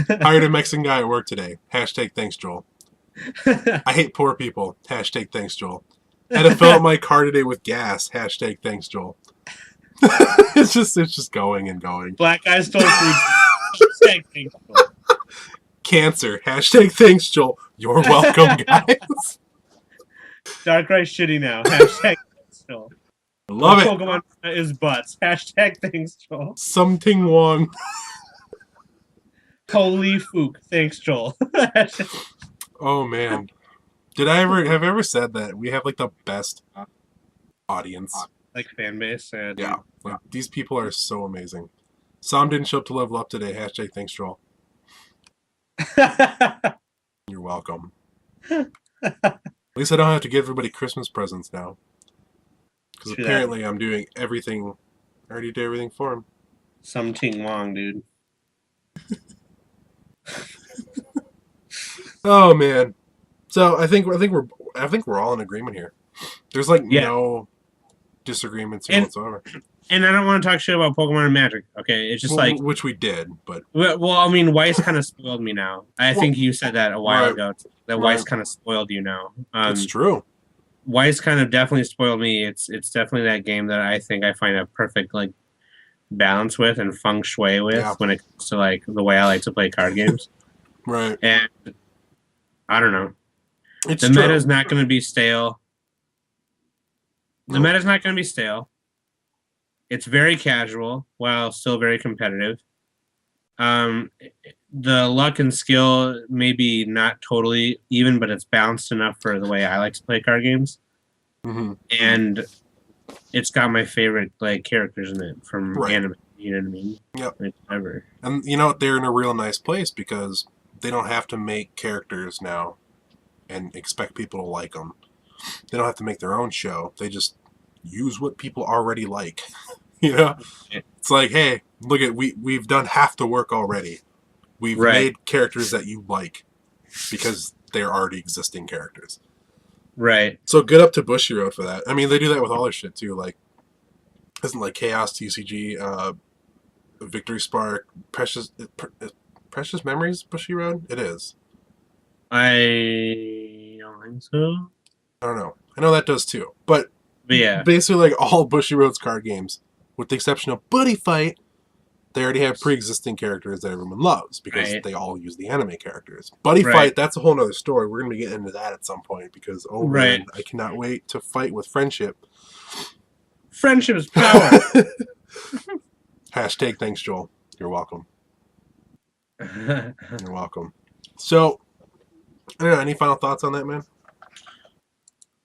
Hired a Mexican guy at work today. Hashtag Thanks Joel. I hate poor people. Hashtag Thanks Joel. Had to fill up my car today with gas. Hashtag Thanks Joel. It's just going and going. Black guys stole food. Hashtag Thanks Joel. Cancer. Hashtag Thanks Joel. You're welcome, guys. Darkrai shitty now. Hashtag Thanks Joel. Love it. Pokemon is butts. Hashtag Thanks Joel. Something wrong. Holy fook. Thanks Joel. Oh man. Have I ever said that we have like the best audience? Like fan base. Yeah. Like, these people are so amazing. Sam didn't show up to level up today. Hashtag Thanks Joel. You're welcome. At least I don't have to give everybody Christmas presents now. Because True apparently that. I'm doing everything. I already did everything for him. Something wrong, dude. Oh man. So I think we're all in agreement here. There's like Yeah, no disagreements here and whatsoever. and I don't want to talk shit about Pokemon and Magic. Okay, it's just like, Which we did, but well, I mean, Weiss kind of spoiled me now. I well, think you said that a while right, ago. That Weiss right. kind of spoiled you now. It's true. Weiss kind of definitely spoiled me. It's definitely that game that I think I find a perfect like balance with and feng shui with Yeah, when it comes to like the way I like to play card games. right. And I don't know. It's The true. meta is not going to be stale. The Nope. meta is not going to be stale. It's very casual while still very competitive. Um, the luck and skill maybe not totally even, but it's balanced enough for the way I like to play card games. Mm-hmm. And it's got my favorite like characters in it from Right. anime. You know what I mean? Yep. Like, ever. And they're in a real nice place because they don't have to make characters now and expect people to like them. They don't have to make their own show. They just use what people already like. It's like, hey, look at we've done half the work already. We've made characters that you like because they're already existing characters. Right. So good up to Bushiroad for that. I mean, they do that with all their shit too. Like, isn't like Chaos TCG, Victory Spark, Precious Memories Bushiroad? It is. I don't think so. I don't know. I know that does too. But yeah, basically, like all Bushiroad's card games, with the exception of Buddy Fight, they already have pre-existing characters that everyone loves because they all use the anime characters. Buddy Fight, that's a whole nother story. We're going to be getting into that at some point because, man, I cannot wait to fight with Friendship. Friendship is power. Hashtag thanks, Joel. You're welcome. You're welcome. So, I don't know, any final thoughts on that, man?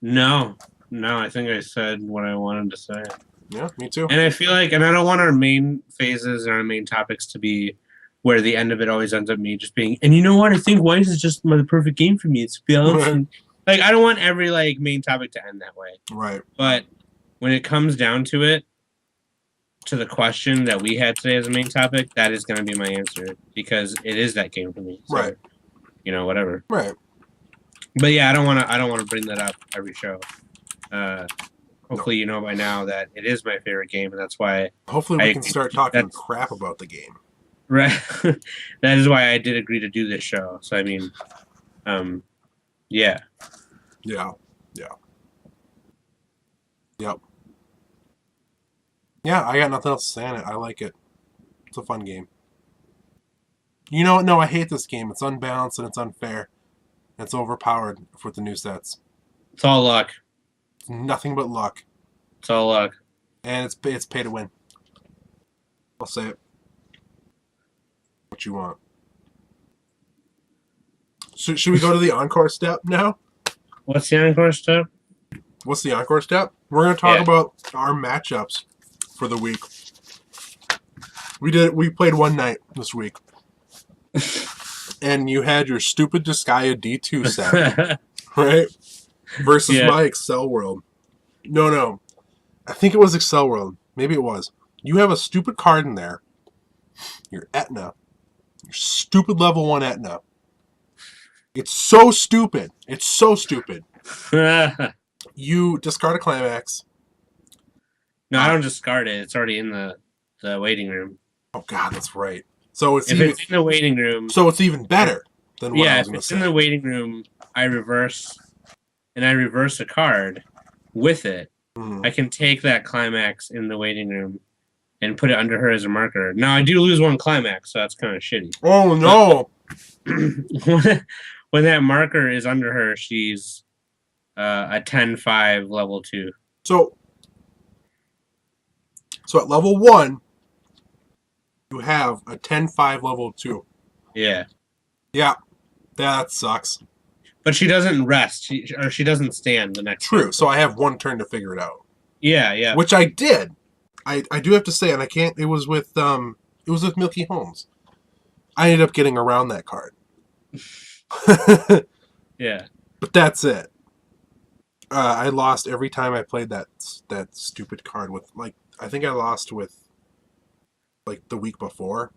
No, I think I said what I wanted to say. Yeah, me too. And I feel like, and I don't want our main phases and our main topics to be where the end of it always ends up me just being, and you know what? I think Weiss is just the perfect game for me. It's balanced. Like, I don't want every like main topic to end that way. Right. But when it comes down to it, to the question that we had today as a main topic, that is going to be my answer because it is that game for me. So, right. Whatever. Right. But yeah, I don't want to bring that up every show. Hopefully, you know by now that it is my favorite game, and that's why. Hopefully, we can start talking crap about the game. Right. That is why I did agree to do this show. So I mean, yeah. Yeah. Yeah. Yep. Yeah, I got nothing else to say on it. I like it. It's a fun game. You know what? No, I hate this game. It's unbalanced and it's unfair. It's overpowered with the new sets. It's all luck. It's nothing but luck. It's all luck. And it's pay to win. I'll say it. What you want. So, should we go to the encore step now? What's the encore step? What's the encore step? We're going to talk about our matchups for the week. We played one night this week. And you had your stupid Disgaea D2 set, right? Versus my Excel World. No. I think it was Excel World. Maybe it was. You have a stupid card in there. Your Etna. Your stupid level 1 Etna. It's so stupid. It's so stupid. You discard a Climax. No, I don't discard it. It's already in the waiting room. Oh, God, that's right. So it's if it's in the waiting room. So it's even better than what I was going to say. If it's in the waiting room, I reverse a card with it. Mm-hmm. I can take that Climax in the waiting room and put it under her as a marker. Now, I do lose one Climax, so that's kind of shitty. Oh, no. When that marker is under her, she's a 10-5 level 2. So at level 1, you have a 10-5 level 2. Yeah. Yeah. That sucks. But she doesn't rest. She doesn't stand the next True. turn. So I have one turn to figure it out. Yeah. Which I did. I do have to say, and I can't. It was with Milky Holmes. I ended up getting around that card. Yeah. But that's it. I lost every time I played that stupid card with like I think I lost with like the week before.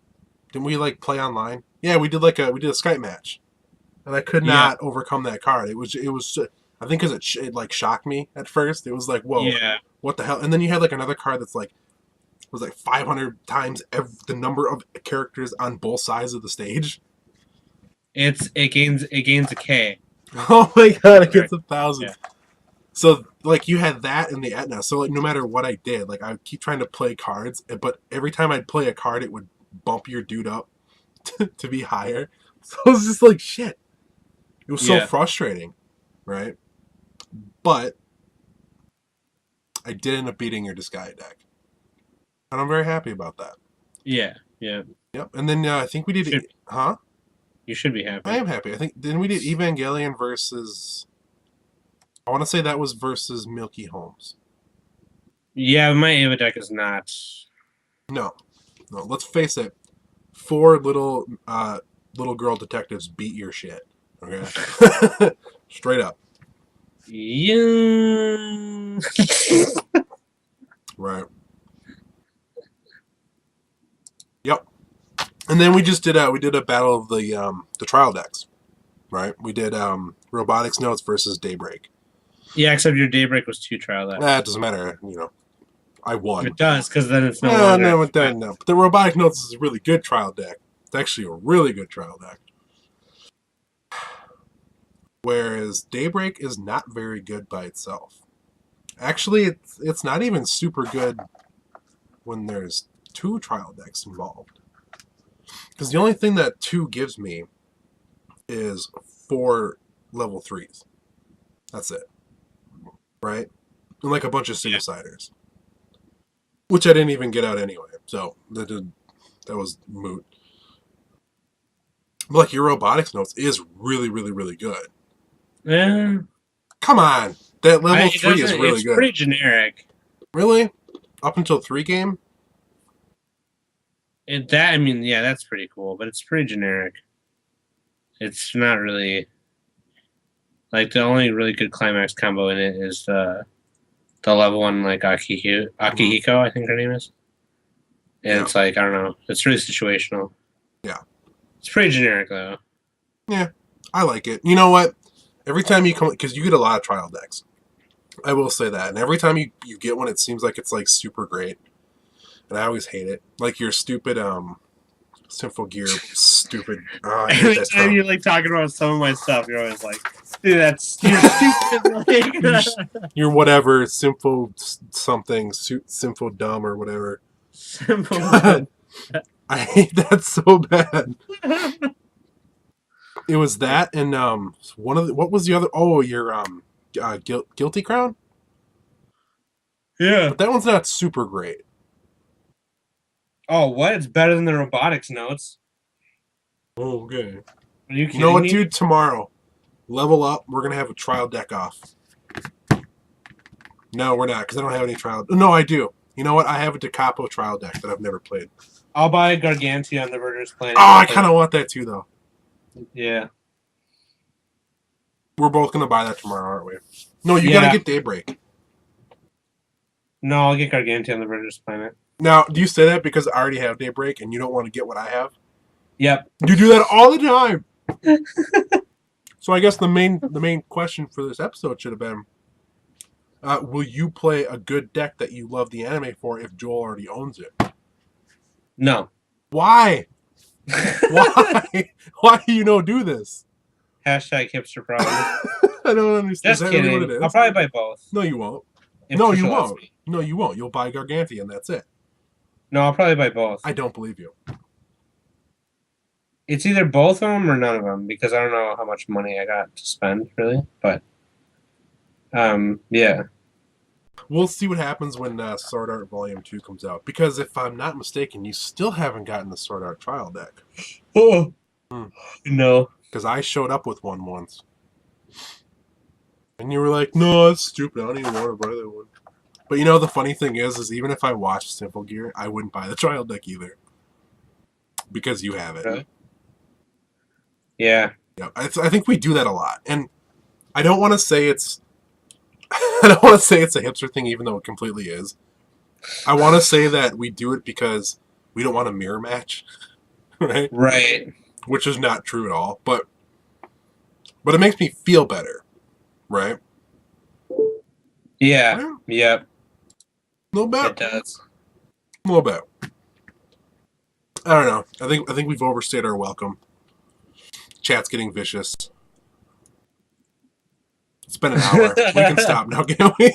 Didn't we like play online? Yeah, we did a Skype match, and I could Yeah. not overcome that card. It was I think because it like shocked me at first. It was like whoa, Yeah. what the hell? And then you had like another card that's like was like 500 times the number of characters on both sides of the stage. It gains a K. Oh my god, it gets 1,000. Yeah. So like you had that in the Etna. So like no matter what I did, like I would keep trying to play cards, but every time I'd play a card, it would bump your dude up to be higher. So it was just like shit. It was so frustrating, right? But I did end up beating your Disgaea deck, and I'm very happy about that. Yeah. Yeah. Yep. And then I think we did. Huh? You should be happy. I am happy. I think then we did Evangelion versus. I want to say that was versus Milky Holmes. Yeah, my Ava deck is not. No. Let's face it. 4 little girl detectives beat your shit. Okay. Straight up. Yeah. Right. Yep. And then we just did a battle of the trial decks. Right. We did Robotics Notes versus Daybreak. Yeah, except your Daybreak was 2 trial decks. It doesn't matter. I won. It does, because then it's no longer. No, it doesn't. No. But the Robotic Notes is a really good trial deck. It's actually a really good trial deck. Whereas Daybreak is not very good by itself. Actually, it's not even super good when there's 2 trial decks involved. Because the only thing that 2 gives me is 4 level 3s. That's it. Right? And like a bunch of suiciders. Which I didn't even get out anyway. So that was moot. But like your Robotics Notes is really, really, really good. Yeah. Come on. That level 3 is really it's good. It's pretty generic. Really? Up until 3 game? That's pretty cool, but it's pretty generic. It's not really like the only really good climax combo in it is the level 1 like Akihiko, I think her name is. And it's like, I don't know, it's really situational. Yeah. It's pretty generic though. Yeah. I like it. You know what? Every time you come, because you get a lot of trial decks. I will say that. And every time you get one, it seems like it's like super great. And I always hate it. Like your stupid Symphogear stupid. Every time you're like talking about some of my stuff, you're always like, dude, you're stupid. Like, you're whatever, Sympho something, Sympho dumb or whatever. Sympho. I hate that so bad. It was that and what was the other? Oh, your Guilty Crown. Yeah, but that one's not super great. Oh, what? It's better than the Robotics Notes. Oh, okay. Are you kidding know what, me? dude? Tomorrow, level up. We're gonna have a trial deck off. No, we're not, because I don't have any trial. No, I do. You know what? I have a Da Capo trial deck that I've never played. I'll buy Gargantia on the Verder's Planet. Oh, I kind of want that too, though. Yeah. We're both gonna buy that tomorrow, aren't we? No, you gotta get Daybreak. No, I'll get Gargantia on the Verder's Planet. Now, do you say that because I already have Daybreak and you don't want to get what I have? Yep. You do that all the time. So I guess the main question for this episode should have been, will you play a good deck that you love the anime for if Joel already owns it? No. Why? Why? Why do you not do this? Hashtag hipster problem. I don't understand. Just kidding. Really what it is? I'll probably buy both. No, you won't. If No, Trisha you lets won't. me. No, you won't. You'll buy Gargantia and that's it. No, I'll probably buy both. I don't believe you. It's either both of them or none of them because I don't know how much money I got to spend, really. But, yeah. We'll see what happens when Sword Art Volume 2 comes out. Because if I'm not mistaken, you still haven't gotten the Sword Art trial deck. Oh. No. Because I showed up with one once. And you were like, no, that's stupid. I don't even want to buy that one. But you know, the funny thing is even if I watched Simple Gear, I wouldn't buy the trial deck either. Because you have it. Really? Yeah. Yeah, I think we do that a lot. And I don't want to say it's I don't want to say it's a hipster thing, even though it completely is. I want to say that we do it because we don't want to mirror match, right? Right. Which is not true at all, but it makes me feel better, right? Yeah. Yep. A little bit. It does. A little bit. I don't know. I think we've overstayed our welcome. Chat's getting vicious. It's been an hour. We can stop now, can't we?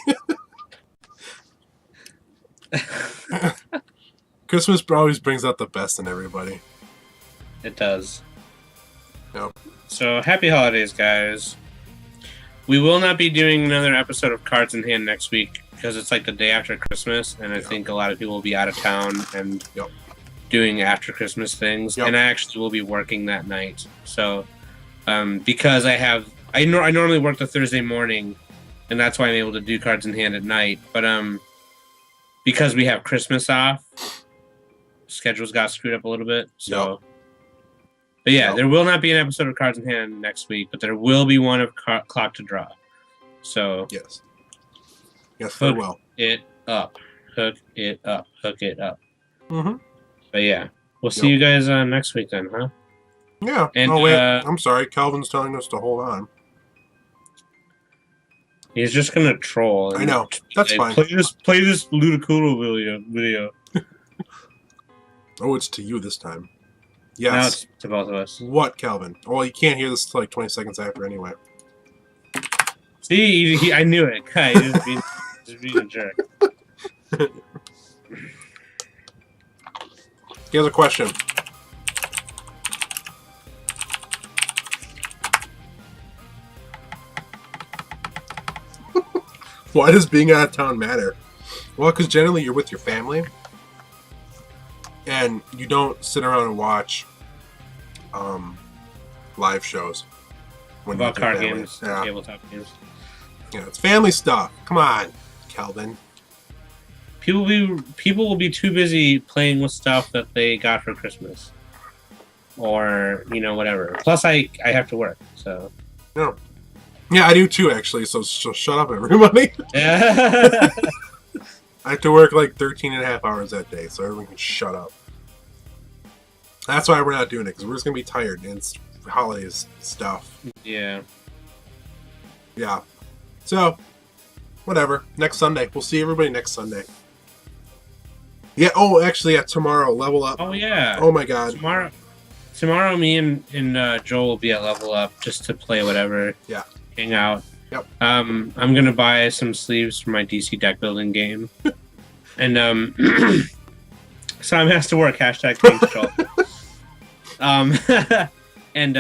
Christmas always brings out the best in everybody. It does. Yep. So happy holidays, guys. We will not be doing another episode of Cards in Hand next week because it's like the day after Christmas, and I think a lot of people will be out of town and doing after Christmas things. And I actually will be working that night. So because I normally work the Thursday morning, and that's why I'm able to do Cards in Hand at night. But because we have Christmas off, schedules got screwed up a little bit. So, but yeah, there will not be an episode of Cards in Hand next week, but there will be one of Clock to Draw. So yes, there will. Hook it up. Hook it up. Mm-hmm. But yeah, we'll see you guys next week then, huh? Yeah. And, oh wait, I'm sorry. Calvin's telling us to hold on. He's just gonna troll. I know. That's fine. Play this Ludicolo video. Oh, it's to you this time. Yes. Now it's to both of us. What, Calvin? Well, you can't hear this till like 20 seconds after anyway. See, I knew it. Guy, just being a jerk. He has a question. Why does being out of town matter? Well, because generally you're with your family, and you don't sit around and watch live shows. About card games, tabletop games. Yeah, it's family stuff. Come on, Calvin. People will be too busy playing with stuff that they got for Christmas, or whatever. Plus, I have to work, so. No. Yeah, I do too, actually. So shut up, everybody. Yeah. I have to work like 13 and a half hours that day, so everyone can shut up. That's why we're not doing it, because we're just going to be tired, and it's holidays stuff. Yeah. Yeah. So, whatever. Next Sunday. We'll see everybody next Sunday. Yeah, actually, tomorrow, Level Up. Oh, yeah. Oh, my God. Tomorrow, me and Joel will be at Level Up just to play whatever. Yeah. Hang out. Yep. I'm going to buy some sleeves for my DC deck building game. And, Sam has to work. Hashtag thanks, Joel. And,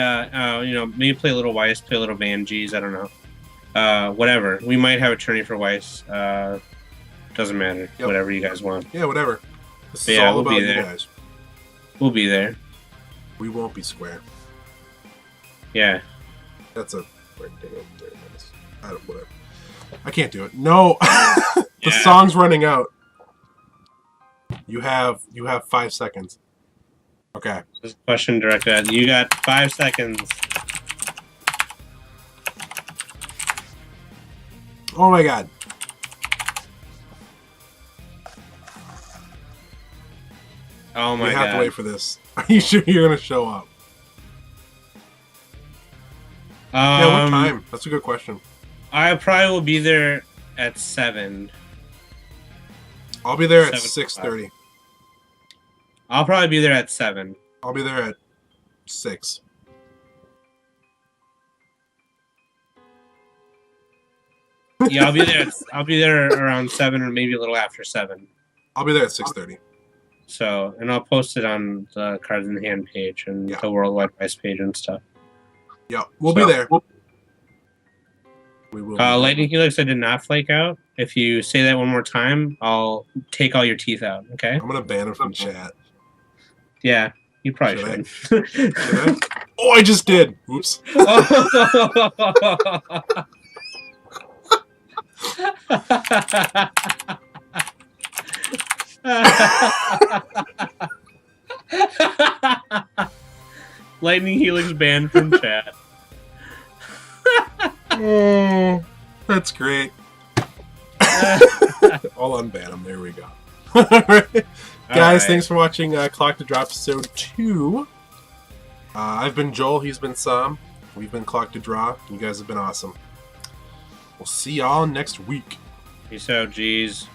maybe play a little Weiss, play a little Vangees. I don't know. Whatever. We might have a tourney for Weiss. Doesn't matter. Yep. Whatever you guys want. Yeah, whatever. This is all about you guys. We'll be there. We won't be square. Yeah. That's a... I don't, whatever. I can't do it. No! The song's running out. You have 5 seconds. Okay. This question directed at you. Got 5 seconds. Oh my God. Oh my God. We have to wait for this. Are you sure you're going to show up? Yeah, what time? That's a good question. I probably will be there at 7. I'll be there at 6:30. I'll probably be there at 7. I'll be there at 6. Yeah, I'll be there around 7 or maybe a little after 7. I'll be there at 6:30. So, and I'll post it on the Cards in Hand page and the Worldwide Price page and stuff. Yeah, we'll be there. We will. Lightning Helix, I did not flake out. If you say that one more time, I'll take all your teeth out. Okay. I'm gonna ban him from chat. Yeah, you probably should. Should I? Oh, I just did. Oops. Lightning Helix banned from chat. Oh, that's great. I'll unban him. There we go. All right. Guys, thanks for watching Clock to Draw episode 2. I've been Joel. He's been Sam. We've been Clock to Draw. You guys have been awesome. We'll see y'all next week. Peace out, G's.